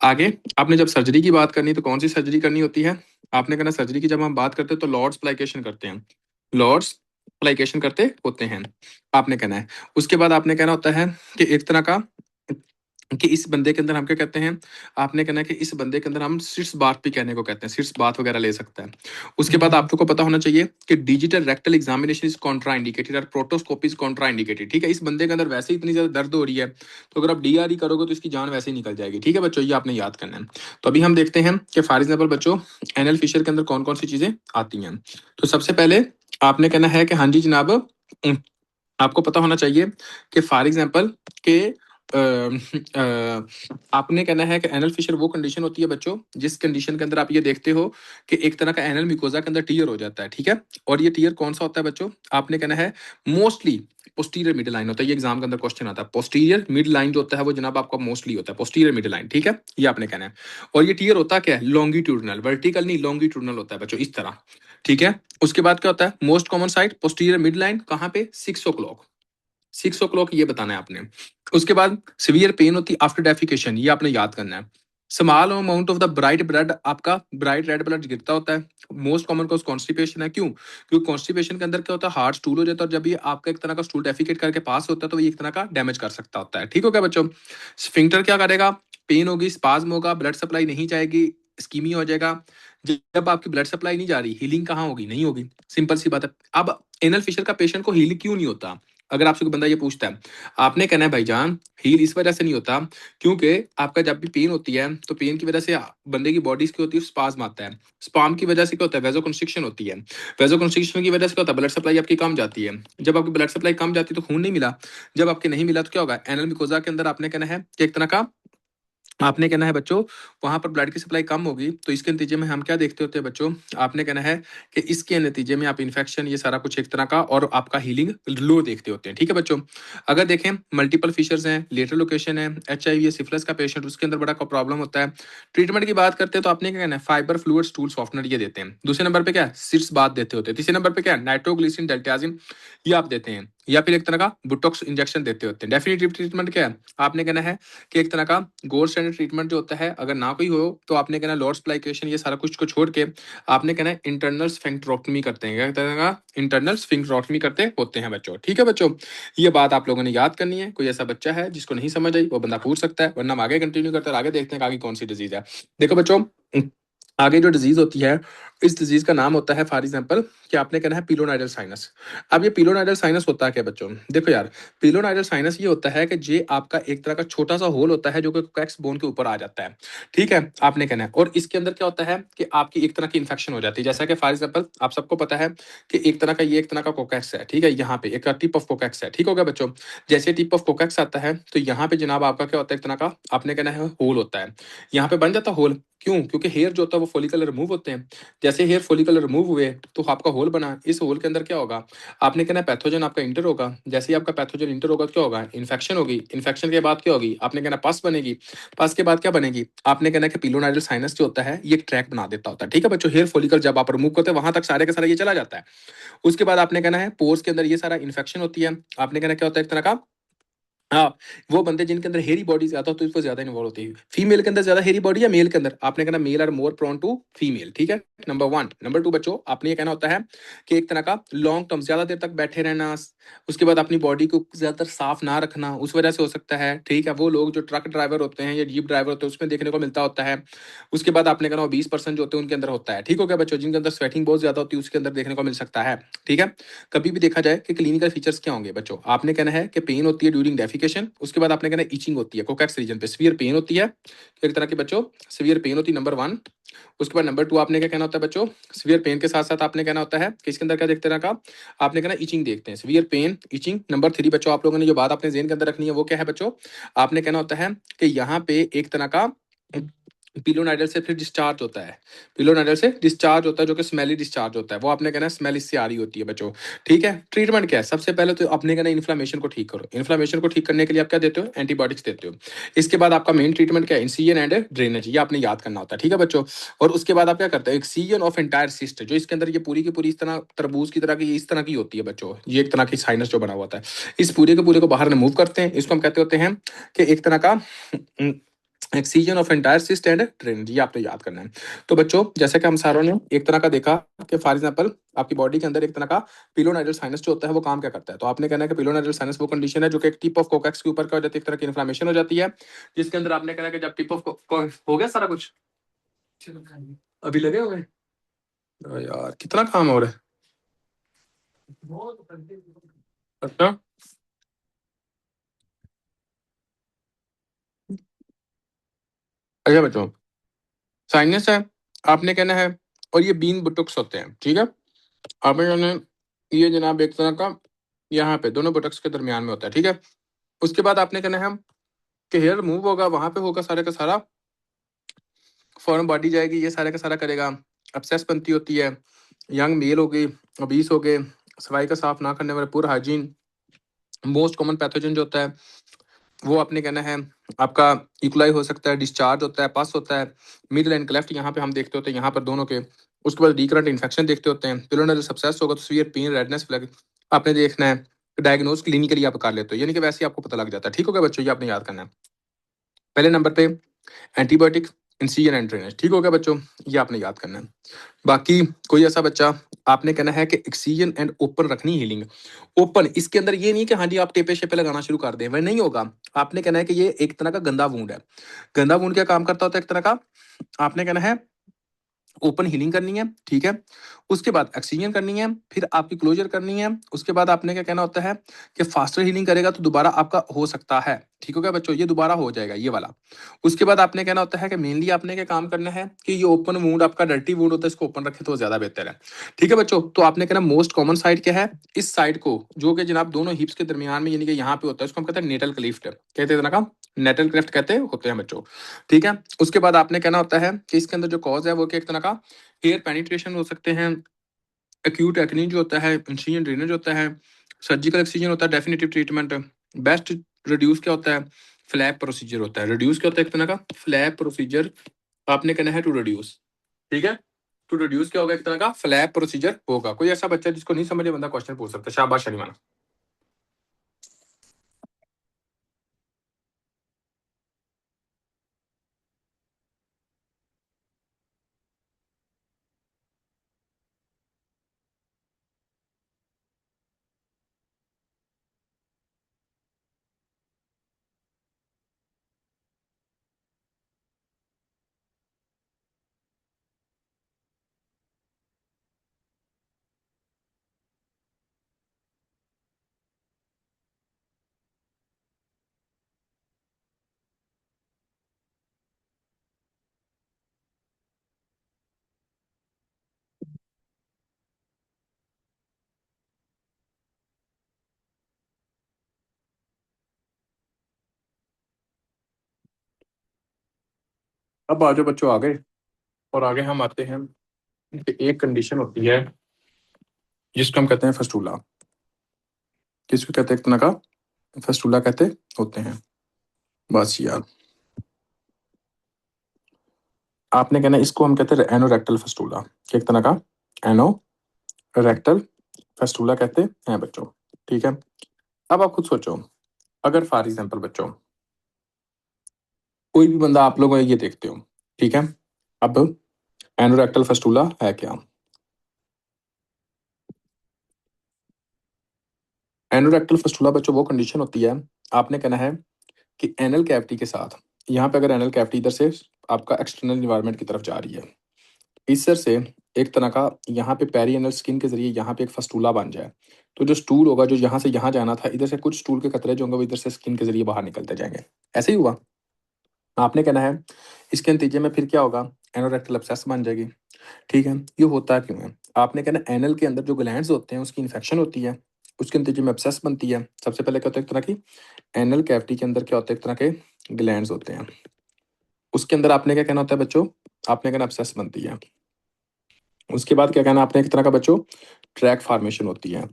आगे आपने जब सर्जरी की बात करनी तो कौन सी सर्जरी करनी होती है, आपने कहना सर्जरी की जब हम बात करते हैं तो लॉर्ड्स प्लाइकेशन करते हैं, लॉर्ड्स प्लाइकेशन करते होते हैं, आपने कहना है। उसके बाद आपने कहना होता है कि एक तरह का कि इस बंदे के अंदर हम क्या कहते हैं, आपने कहना है कि इस बंदे के अंदर हम सिट्स बाथ भी कहने को कहते हैं, सिट्स बाथ वगैरह ले सकता है। उसके बाद आप लोग को पता होना चाहिए कि digital rectal examination is Contra indicated और प्रोटोस्कोपी इज कॉन्ट्रा इंडिकेटेड, ठीक है। इस बंदे के अंदर वैसे ही इतनी ज्यादा दर्द हो रही है तो अगर आप डीआरई करोगे तो इसकी जान वैसे ही निकल जाएगी, ठीक है बच्चों, ये आपने याद करना है। तो अभी हम देखते हैं कि फॉर एग्जाम्पल बच्चों एनएल फिशर के अंदर कौन कौन सी चीजें आती हैं। तो सबसे पहले आपने कहना है कि हाँ जी जनाब, आपको पता होना चाहिए कि फॉर एग्जाम्पल के आपने कहना है कि एनल फिशर वो कंडीशन होती है बच्चों जिस कंडीशन के अंदर आप ये देखते हो कि एक तरह का एनल मिकोजा के अंदर टीयर हो जाता है, ठीक है। और ये टीयर कौन सा होता है बच्चों, आपने कहना है मोस्टली पोस्टीरियर मिड लाइन होता है, ये एग्जाम के अंदर क्वेश्चन आता है। पोस्टीरियर मिड लाइन जो होता है वो जनाब आपका मोस्टली होता है पोस्टीरियर मिड लाइन, ठीक है, ये आपने कहना है। और ये टीयर होता क्या है, लॉन्गिट्यूडनल, वर्टिकल नहीं लॉन्गिट्यूडनल होता है बच्चों, इस तरह, ठीक है। उसके बाद क्या होता है, most common site posterior mid line कहाँ पे, 6 o'clock, 6 o'clock ये बताना है आपने। उसके बाद सिवियर पेन होती है आफ्टर डेफिकेशन, ये आपने याद करना है। Small amount of the bright blood, आपका ब्राइट रेड ब्लड गिरता होता है। मोस्ट कॉमन कॉज कॉन्स्टिपेशन है, क्यों, क्योंकि कॉन्स्टिपेशन के अंदर क्या होता है, हार्ड स्टूल हो जाता है और जब ये आपका एक तरह का स्टूल डेफिकेट करके पास होता है तो ये एक तरह का डैमेज कर सकता होता है, ठीक हो गया बच्चों। स्फिंक्टर क्या करेगा, पेन होगी, स्पाज्म होगा, ब्लड सप्लाई नहीं जाएगी, स्कीमिया हो जाएगा। जब आपकी ब्लड सप्लाई नहीं जा रही, हीलिंग कहाँ होगी, नहीं होगी, सिंपल सी बात है। अब एनल फिशर का पेशेंट को हील क्यों नहीं होता, अगर आपसे कोई बंदा ये पूछता है, आपने कहना है भाईजान हील इस वजह से नहीं होता क्योंकि आपका जब भी पेन होती है तो पेन की वजह से बंदे की बॉडी की होती है स्पाज्म आता है, स्पाम की वजह से क्या होता है, वेजो कंस्ट्रिक्शन होती है, वेजो कंस्ट्रिक्शन की वजह से क्या होता है, ब्लड सप्लाई आपकी कम जाती है। जब आपकी ब्लड सप्लाई कम जाती है तो खून नहीं मिला, जब आपके नहीं मिला तो क्या होगा, एनल मिकोजा के अंदर आपने कहना है कि एक तरह का, आपने कहना है बच्चों वहां पर ब्लड की सप्लाई कम होगी तो इसके नतीजे में हम क्या देखते होते हैं बच्चों, आपने कहना है कि इसके नतीजे में आप इन्फेक्शन ये सारा कुछ एक तरह का और आपका हीलिंग लो देखते होते हैं, ठीक है बच्चों। अगर देखें मल्टीपल फिशर्स हैं, लेटरल लोकेशन है, HIV सिफिलिस का पेशेंट, उसके अंदर बड़ा प्रॉब्लम होता है। ट्रीटमेंट की बात करते हैं तो आपने क्या कहना है, फाइबर फ्लूइड स्टूल सॉफ्टनर ये देते हैं। दूसरे नंबर पे क्या है, सिट्स बाथ देते होते हैं। तीसरे नंबर पे क्या है, नाइट्रोग्लिसरीन डेल्टाजिन ये आप देते हैं, या फिर एक तरह का बुटॉक्स इंजेक्शन देते होते हैं। डेफिनेटिव ट्रीटमेंट क्या है, आपने कहना है कि एक तरह का गोल्ड स्टैंडर्ड ट्रीटमेंट जो होता है अगर ना कोई हो तो आपने कहना लॉर्ड्स प्लाइकेशन ये सारा कुछ को छोड़ के आपने कहना है इंटरनल स्फिंक्टरोटमी करते हैं, क्या कहते हैं, इंटरनल स्फिंक्टरोटमी करते होते हैं बच्चों, ठीक है बच्चों। ये बात आप लोगों ने याद करनी है। कोई ऐसा बच्चा है जिसको नहीं समझ आई वो बंदा पूछ सकता है, वरना हम आगे कंटिन्यू करते हैं, आगे देखते हैं कि आगे कौन सी डिजीज है। देखो बच्चों आगे जो डिजीज होती है इस डिजीज का नाम होता है फॉर एग्जांपल कि आपने कहना है पिलोनाइडल साइनस। अब ये पिलोनाइडल साइनस होता है क्या बच्चों, देखो यार पिलोनाइडल साइनस ये होता है कि ये आपका एक तरह का छोटा सा होल होता है जो कि कोकैक्स बोन के ऊपर आ जाता है, ठीक है। आपने कहना है और इसके अंदर क्या होता है कि आपकी एक तरह की इन्फेक्शन हो जाती है, जैसा कि फॉर एग्जांपल आप सबको पता है कि एक तरह का ये एक तरह का कोकैक्स है, ठीक है, यहाँ पे एक टिप ऑफ कोकैक्स है, ठीक हो गया बच्चों। जैसे टिप ऑफ कोकैक्स आता है तो यहाँ पे जनाब आपका क्या होता है, एक तरह का आपने कहना है होल होता है, यहाँ पे बन जाता होल, क्यों, क्योंकि हेयर जो होता है वो फॉलिकल रिमूव होते हैं। जैसे हेयर फॉलिकल रिमूव हुए तो आपका होल बना, इस होल के अंदर क्या होगा, आपने कहना है पैथोजन आपका इंटर होगा। जैसे ही आपका पैथोजन इंटर होगा क्या होगा, इन्फेक्शन होगी, इन्फेक्शन के बाद क्या होगी, आपने कहना पस बनेगी, पस के बाद क्या बनेगी, आपने कहना कि पिलोनाइडल साइनस जो होता है ये एक ट्रैक बना देता होता है, ठीक है बच्चों। हेयर फॉलिकल जब आप रिमूव करते हैं वहां तक सारे का सारा ये चला जाता है। उसके बाद आपने कहना है पोर्स के अंदर ये सारा इन्फेक्शन होती है, आपने कहना क्या होता है एक तरह का, हाँ, वो बंदे जिनके अंदर हेरी बॉडी ज्यादा होती है उसको ज्यादा इन्वॉल्व होती है। फीमेल के अंदर ज्यादा हेरी बॉडी या मेल के अंदर, आपने कहना male are more prone to female, ठीक है, नंबर वन। नंबर टू बच्चों आपने ये कहना होता है कि एक तरह का लॉन्ग टर्म ज्यादा देर तक बैठे रहना, उसके बाद अपनी बॉडी को ज्यादातर साफ ना रखना उस वजह से हो सकता है, ठीक है। वो लोग जो ट्रक ड्राइवर होते हैं या जीप ड्राइवर होते हैं उसमें देखने को मिलता होता है। उसके बाद आपने कहना 20% जो होते हैं उनके अंदर होता है, ठीक हो गया बच्चों। जिनके अंदर स्वेटिंग बहुत ज्यादा होती है उसके अंदर देखने को मिल सकता है, ठीक है। कभी भी देखा जाए कि क्लिनिकल फीचर्स क्या होंगे बच्चों, आपने कहना है कि पेन होती है ड्यूरिंग डेफिकेशन, उसके बाद आपने कहना है इचिंग होती है कोकैक्स रीजन पे, सीवियर पेन होती है, एक तरह की बच्चों सीवियर पेन होती है, नंबर वन। उसके बाद नंबर टू आपने क्या कहना होता है बच्चों, सीवियर पेन के साथ साथ आपने कहना होता है कि इसके अंदर क्या देखते हैं का, आपने कहना इचिंग देखते हैं, सीवियर पेन, इचिंग। नंबर 3 बच्चों, आप लोगों ने जो बात अपने ज़हन के अंदर रखनी है वो क्या है बच्चों, आपने कहना होता है कि यहाँ पे एक तरह का पिलोनाइडल से फिर डिस्चार्ज होता है, पिलोनाइडल से डिस्चार्ज होता है जो कि स्मेली डिस्चार्ज होता है, वो आपने कहना है स्मेल इससे आ रही होती है बच्चों। ठीक है, ट्रीटमेंट क्या है, सबसे पहले तो अपने कहना इन्फ्लेमेशन को ठीक करो। इन्फ्लेमेशन को ठीक करने के लिए आप क्या देते हो, एंटीबायोटिक्स देते हो। इसके बाद आपका मेन ट्रीटमेंट क्या है, इंसिजन एंड ड्रेनेज, ये आपने याद करना होता है। ठीक है बच्चों, और उसके बाद आप क्या करते हो, एक्सीजन ऑफ एंटायर सिस्ट, जो इसके अंदर ये पूरी की पूरी इस तरह तरबूज की तरह की इस तरह की होती है बच्चों, ये एक तरह की साइनस जो बना हुआ होता है, इस पूरे के पूरे को बाहर रिमूव करते हैं। इसको हम कहते होते हैं कि एक तरह का excision of entire cyst and drainage, ये आपने याद करना है। तो बच्चों, जैसे कि हम सारों ने एक तरह का देखा कि फॉर एग्जांपल आपकी बॉडी के अंदर एक तरह का पिलोनाइडल साइनस जो होता है वो काम क्या करता है, तो आपने कहना है कि पिलोनाइडल साइनस वो कंडीशन है जो कि एक टिप ऑफ कोकैक्स के ऊपर क्या हो जाती है, एक तरह की इन्फ्लेमेशन हो जाती है, जिसके अंदर आपने कहना है कि जब टिप ऑफ हो गया सारा कुछ, अभी लगे हुए हैं? यार कितना काम हो रहा है। अच्छा, अच्छा बच्चों, साइनस है आपने कहना है, और ये बीन बुटुक्स होते हैं। ठीक है, आपने कहना है ये जनाब एक तरह का यहाँ पे दोनों बुटक्स के दरमियान में होता है। ठीक है, उसके बाद आपने कहना है कि हेयर मूव होगा, वहां पे होगा सारे का सारा, फॉरन बॉडी जाएगी, ये सारे का सारा करेगा, अपसेस बनती होती है, यंग मेल हो गई, ओबीस हो गए, सफाई का साफ ना करने वाले, poor hygiene, most common pathogen जो होता है वो आपने कहना है आपका इक्वलाई हो सकता है, डिस्चार्ज होता है, पास होता है, मिडल एंड क्लेफ्ट यहाँ पे हम देखते होते हैं, यहाँ पर दोनों के। उसके बाद रिकरेंट इन्फेक्शन देखते होते हैं, पिलोनरी सब्सेस होगा तो सीवियर पेन, रेडनेस फ्लैग आपने देखना है, डायग्नोज क्लिनिकली आप कर लेते हो, यानी कि वैसे ही आपको पता लग जाता है। ठीक हो गया बच्चों, ये आपने याद करना है। पहले नंबर पे एंटीबायोटिक, इंसिजन एंड ड्रेनेज। ठीक हो गया बच्चों, ये आपने याद करना है। बाकी कोई ऐसा बच्चा, आपने कहना है कि एक्सीजन एंड ओपन रखनी हीलिंग। ओपन इसके अंदर ये नहीं कि हाँ जी आप टेपे शेपे लगाना शुरू कर दें, वह नहीं होगा। आपने कहना है कि ये एक तरह का गंदा वूंड है। गंदा वूंड क्या काम करता होता है, एक तरह का आपने कहना है ओपन हीलिंग करनी है। ठीक है, उसके बाद ऑक्सीजन करनी है, फिर आपकी क्लोजर करनी है। उसके बाद आपने क्या कहना होता है कि फास्टर हीलिंग करेगा तो दोबारा आपका हो सकता है। ठीक हो गया बच्चों, ये दोबारा हो जाएगा ये वाला। उसके बाद आपने कहना होता है कि मेनली आपने क्या काम करना है कि ये ओपन वूंड आपका डर्टी वूंड होता है, इसको ओपन रखे तो ज्यादा बेहतर है। ठीक है बच्चों, तो आपने कहना मोस्ट कॉमन साइड क्या है, इस साइड को जो कि जनाब दोनों हिप्स के दरमियान में यानी कि यहाँ पे होता है, उसको हम कहते हैं नेटल क्लिफ्ट, कहते हैं ना, नेटल क्लिफ्ट कहते होते हैं बच्चों। ठीक है, उसके बाद आपने कहना होता है कि इसके अंदर जो कॉज है वो कि एक तरह का हेयर पेनिट्रेशन हो सकते हैं, एक्यूट एक्नी जो होता है, इंसिजन ड्रेनेज होता है, सर्जिकल एक्सीजन होता है, डेफिनेटिव ट्रीटमेंट, बेस्ट रिड्यूस क्या होता है, फ्लैप प्रोसीजर होता है। रिड्यूस क्या होता है, एक तरह का फ्लैप प्रोसीजर आपने कहना है टू रिड्यूस। ठीक है, टू रिड्यूस क्या होगा, एक तरह का फ्लैप प्रोसीजर होगा। कोई ऐसा बच्चा जिसको नहीं समझे बंदा क्वेश्चन पूछ सकता है, शाबाश शरीमाना। अब आ जाओ बच्चों आगे, और आगे हम आते हैं कि एक कंडीशन होती है जिसको हम कहते हैं फस्टूला। किसको कहते हैं, एक तरह का फस्टूला कहते होते हैं। बस यार, आपने कहना इसको हम कहते हैं एनोरेक्टल फस्टूला, एक तरह का एनोरेक्टल फस्टूला कहते हैं बच्चों। ठीक है, अब आप खुद सोचो, अगर फॉर एग्जाम्पल बच्चों कोई भी बंदा, आप लोग ये देखते हो, ठीक है, अब एनोरेक्टल फस्टूला है क्या। एनोरेक्टल फस्टूला बच्चों वो कंडीशन होती है, आपने कहना है कि एनल कैविटी के साथ, यहाँ पे अगर एनल कैविटी इधर से आपका एक्सटर्नल इन्वायरमेंट की तरफ जा रही है, इस तरह से एक तरह का यहाँ पे पेरिएनल स्किन के जरिए यहाँ पे एक फस्टूला बन जाए, तो जो स्टूल होगा जो यहाँ से यहाँ जाना था, इधर से कुछ स्टूल के कतरे जो होंगे वो इधर से स्किन के जरिए बाहर निकलते जाएंगे। ऐसे ही हुआ, आपने कहना है इसके नतीजे में फिर क्या होगा, एनोरेक्टल एब्सेस बन जाएगी। ठीक है, ये होता क्यों है, आपने कहना एनल के अंदर जो ग्लैंड्स होते हैं उसकी इन्फेक्शन होती है, उसके नतीजे में एब्सेस बनती है। सबसे पहले क्या होता है, एक तरह की एनल कैविटी के अंदर क्या होता है, एक तरह के ग्लैंड्स होते हैं। उसके अंदर आपने क्या कहना होता है बच्चों, आपने कहना एब्सेस बनती है। उसके बाद क्या कहना आपने, एक तरह का बच्चों ट्रैक फॉर्मेशन होती है।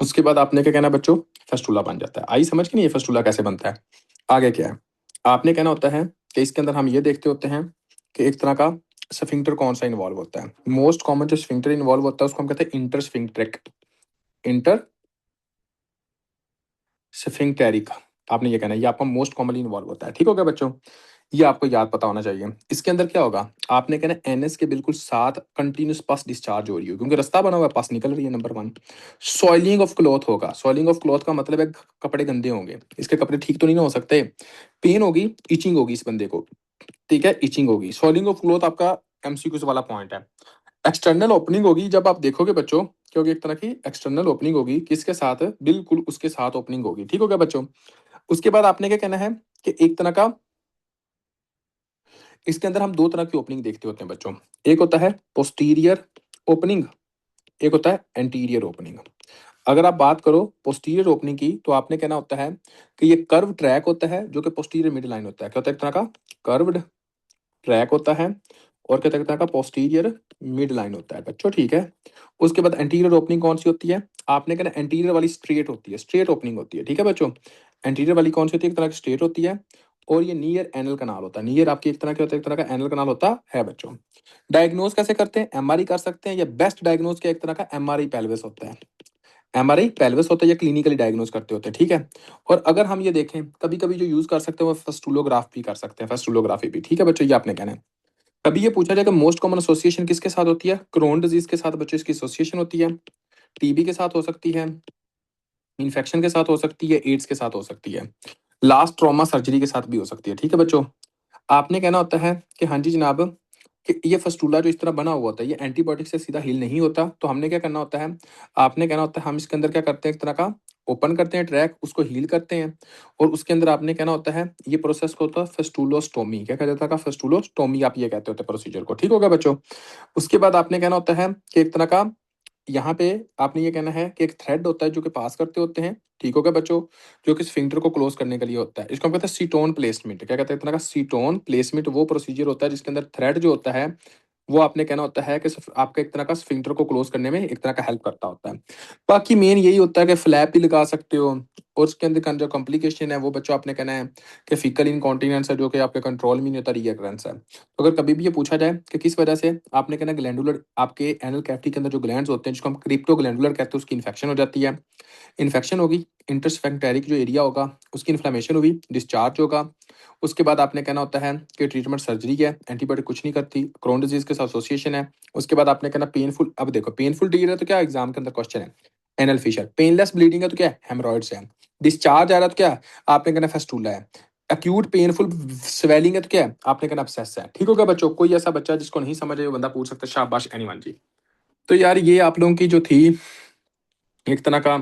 उसके बाद आपने क्या कहना बच्चों, फेस्टुला बन जाता है। आई समझ कि नहीं ये फेस्टुला कैसे बनता है। आगे क्या है, आपने कहना होता है कि इसके अंदर हम ये देखते होते हैं कि एक तरह का स्फिंक्टर कौन सा इन्वॉल्व होता है। मोस्ट कॉमन जो स्फिंक्टर इन्वॉल्व होता है उसको हम कहते हैं इंटर स्फिंक्ट्रिक, इंटर स्फिंक्टेरिक। आपने ये कहना है, ये आपका मोस्ट कॉमनली इन्वॉल्व होता है। ठीक हो गया बच्चों, ये आपको याद पता होना चाहिए। इसके अंदर क्या होगा, आपने कहना एनएस के बिल्कुल साथ कंटिन्यूस पस डिस्चार्ज हो रही है, क्योंकि रास्ता बना हुआ है, पस निकल रही है। नंबर 1, सॉइलिंग ऑफ क्लॉथ होगा। सॉइलिंग ऑफ क्लॉथ का मतलब है कपड़े गंदे होंगे, इसके कपड़े ठीक तो नहीं ना हो सकते। पेन होगी, इचिंग होगी इस बंदे को, ठीक है, इचिंग होगी। सॉइलिंग ऑफ क्लॉथ आपका एमसीक्यूज वाला पॉइंट है। एक्सटर्नल ओपनिंग होगी, जब आप देखोगे बच्चों, क्योंकि एक तरह की एक्सटर्नल ओपनिंग होगी, किसके साथ, बिल्कुल उसके साथ ओपनिंग होगी। ठीक हो गया बच्चों। उसके बाद आपने क्या कहना है कि एक तरह का, इसके अंदर हम दो तरह की ओपनिंग देखते होते हैं बच्चों। एक होता है पोस्टीरियर ओपनिंग, एक होता है एंटीरियर ओपनिंग। अगर आप बात करो पोस्टीरियर ओपनिंग की, तो आपने कहना होता है कि ये कर्व ट्रैक होता है जो कि पोस्टीरियर मिड लाइन होता है। क्या होता है, एक तरह का कर्व्ड ट्रैक होता है, और क्या कहते हैं का पोस्टीरियर मिड लाइन होता है बच्चों। ठीक है। उसके बाद एंटीरियर ओपनिंग कौन सी होती है, आपने कहना एंटीरियर वाली स्ट्रेट होती है, स्ट्रेट ओपनिंग होती है। ठीक है बच्चों, एंटीरियर वाली कौन सी होती है, एक तरह की स्ट्रेट होती है। और ये नियर एनल कनाल होता है। नियर आपकी एक तरह के होता है, एक तरह का एनल कनाल होता है बच्चों। डायग्नोज कैसे करते हैं, एमआरआई कर सकते हैं, या बेस्ट डायग्नोज क्या एक तरह का एमआरआई पेल्विस होता है। एमआरआई पेल्विस होता है, या क्लिनिकली डायग्नोज करते होते हैं। ठीक है। और अगर हम ये देखें, कभी कभी जो यूज कर सकते हैं वो फेस्टुलोग्राफ भी कर सकते हैं, फेस्टुलोग्राफी भी। ठीक है बच्चों, ये आपने कहना है। कभी ये पूछा जाएगा मोस्ट कॉमन एसोसिएशन किसके साथ होती है, क्रोन डिजीज के साथ बच्चों इसकी एसोसिएशन होती है। टीबी के साथ हो सकती है, इन्फेक्शन के साथ हो सकती है, एड्स के साथ हो सकती है, लास्ट ट्रॉमा सर्जरी के साथ भी हो सकती है। ठीक है बच्चों। आपने कहना होता है कि हाँ जी जनाब, कि ये फस्टूला जो इस तरह बना हुआ होता है ये एंटीबायोटिक से सीधा हील नहीं होता। तो हमने क्या करना होता है, आपने कहना होता है हम इसके अंदर क्या करते हैं, एक तरह का ओपन करते हैं ट्रैक, उसको हील करते हैं। और उसके अंदर आपने कहना होता है ये प्रोसेस को होता है फेस्टुलोस्टोमी। क्या कहते हैं, फेस्टुलोस्टोमी आप ये कहते होते हैं प्रोसीजर को। ठीक होगा बच्चों। उसके बाद आपने कहना होता है कि एक तरह का, यहाँ पे आपने ये कहना है कि एक थ्रेड होता है जो कि पास करते होते हैं। ठीक होगा बच्चों, जो कि स्फिंक्टर को क्लोज करने के लिए होता है। इसको हम कहते हैं सीटोन प्लेसमेंट। क्या कहते हैं, इतना का सीटोन प्लेसमेंट वो प्रोसीजर होता है जिसके अंदर थ्रेड जो होता है वो आपने कहना होता है कि आपका एक तरह का स्फिंक्टर को क्लोज करने में एक तरह का हेल्प करता होता है। बाकी मेन यही होता है कि फ्लैप भी लगा सकते हो। और उसके अंदर का जो कॉम्प्लिकेशन है वो बच्चों आपने कहना है कि फीकल इनकॉन्टिनेंस है, जो कि आपके कंट्रोल में नहीं होता, रीकरेंस है। तो अगर कभी भी ये पूछा जाए कि किस वजह से, आपने कहना ग्लैंडुलर, आपके एनल कैविटी के अंदर जो ग्लैंड्स होते हैं जिसको हम क्रिप्टो ग्लैंडुलर कहते हैं, उसकी इन्फेक्शन हो जाती है। इन्फेक्शन होगी, इंटरस्फेंक्टेरिक जो एरिया होगा उसकी इन्फ्लेमेशन हुई, डिस्चार्ज होगा। उसके बाद आपने कहना होता है कि ट्रीटमेंट सर्जरी है, एंटीबायोटिक कुछ नहीं करती, क्रोन डिजीज के साथ एसोसिएशन है। उसके बाद आपने कहना पेनफुल, अब देखो पेनफुल टीर है तो क्या एग्जाम के अंदर क्वेश्चन है, एनल फिशर। पेनलेस ब्लीडिंग है तो क्या हेमरॉइड्स है। डिस्चार्ज आ रहा है तो क्या आपने कहना फेस्टुला है। अक्यूट पेनफुल स्वेलिंग है तो क्या आपने कहना अब्सेस है। ठीक होगा बच्चों, कोई ऐसा बच्चा जिसको नहीं समझ है वो बंदा पूछ सकता है, शाबाश एनीवन जी। तो यार ये आप लोगों की जो थी एक तरह का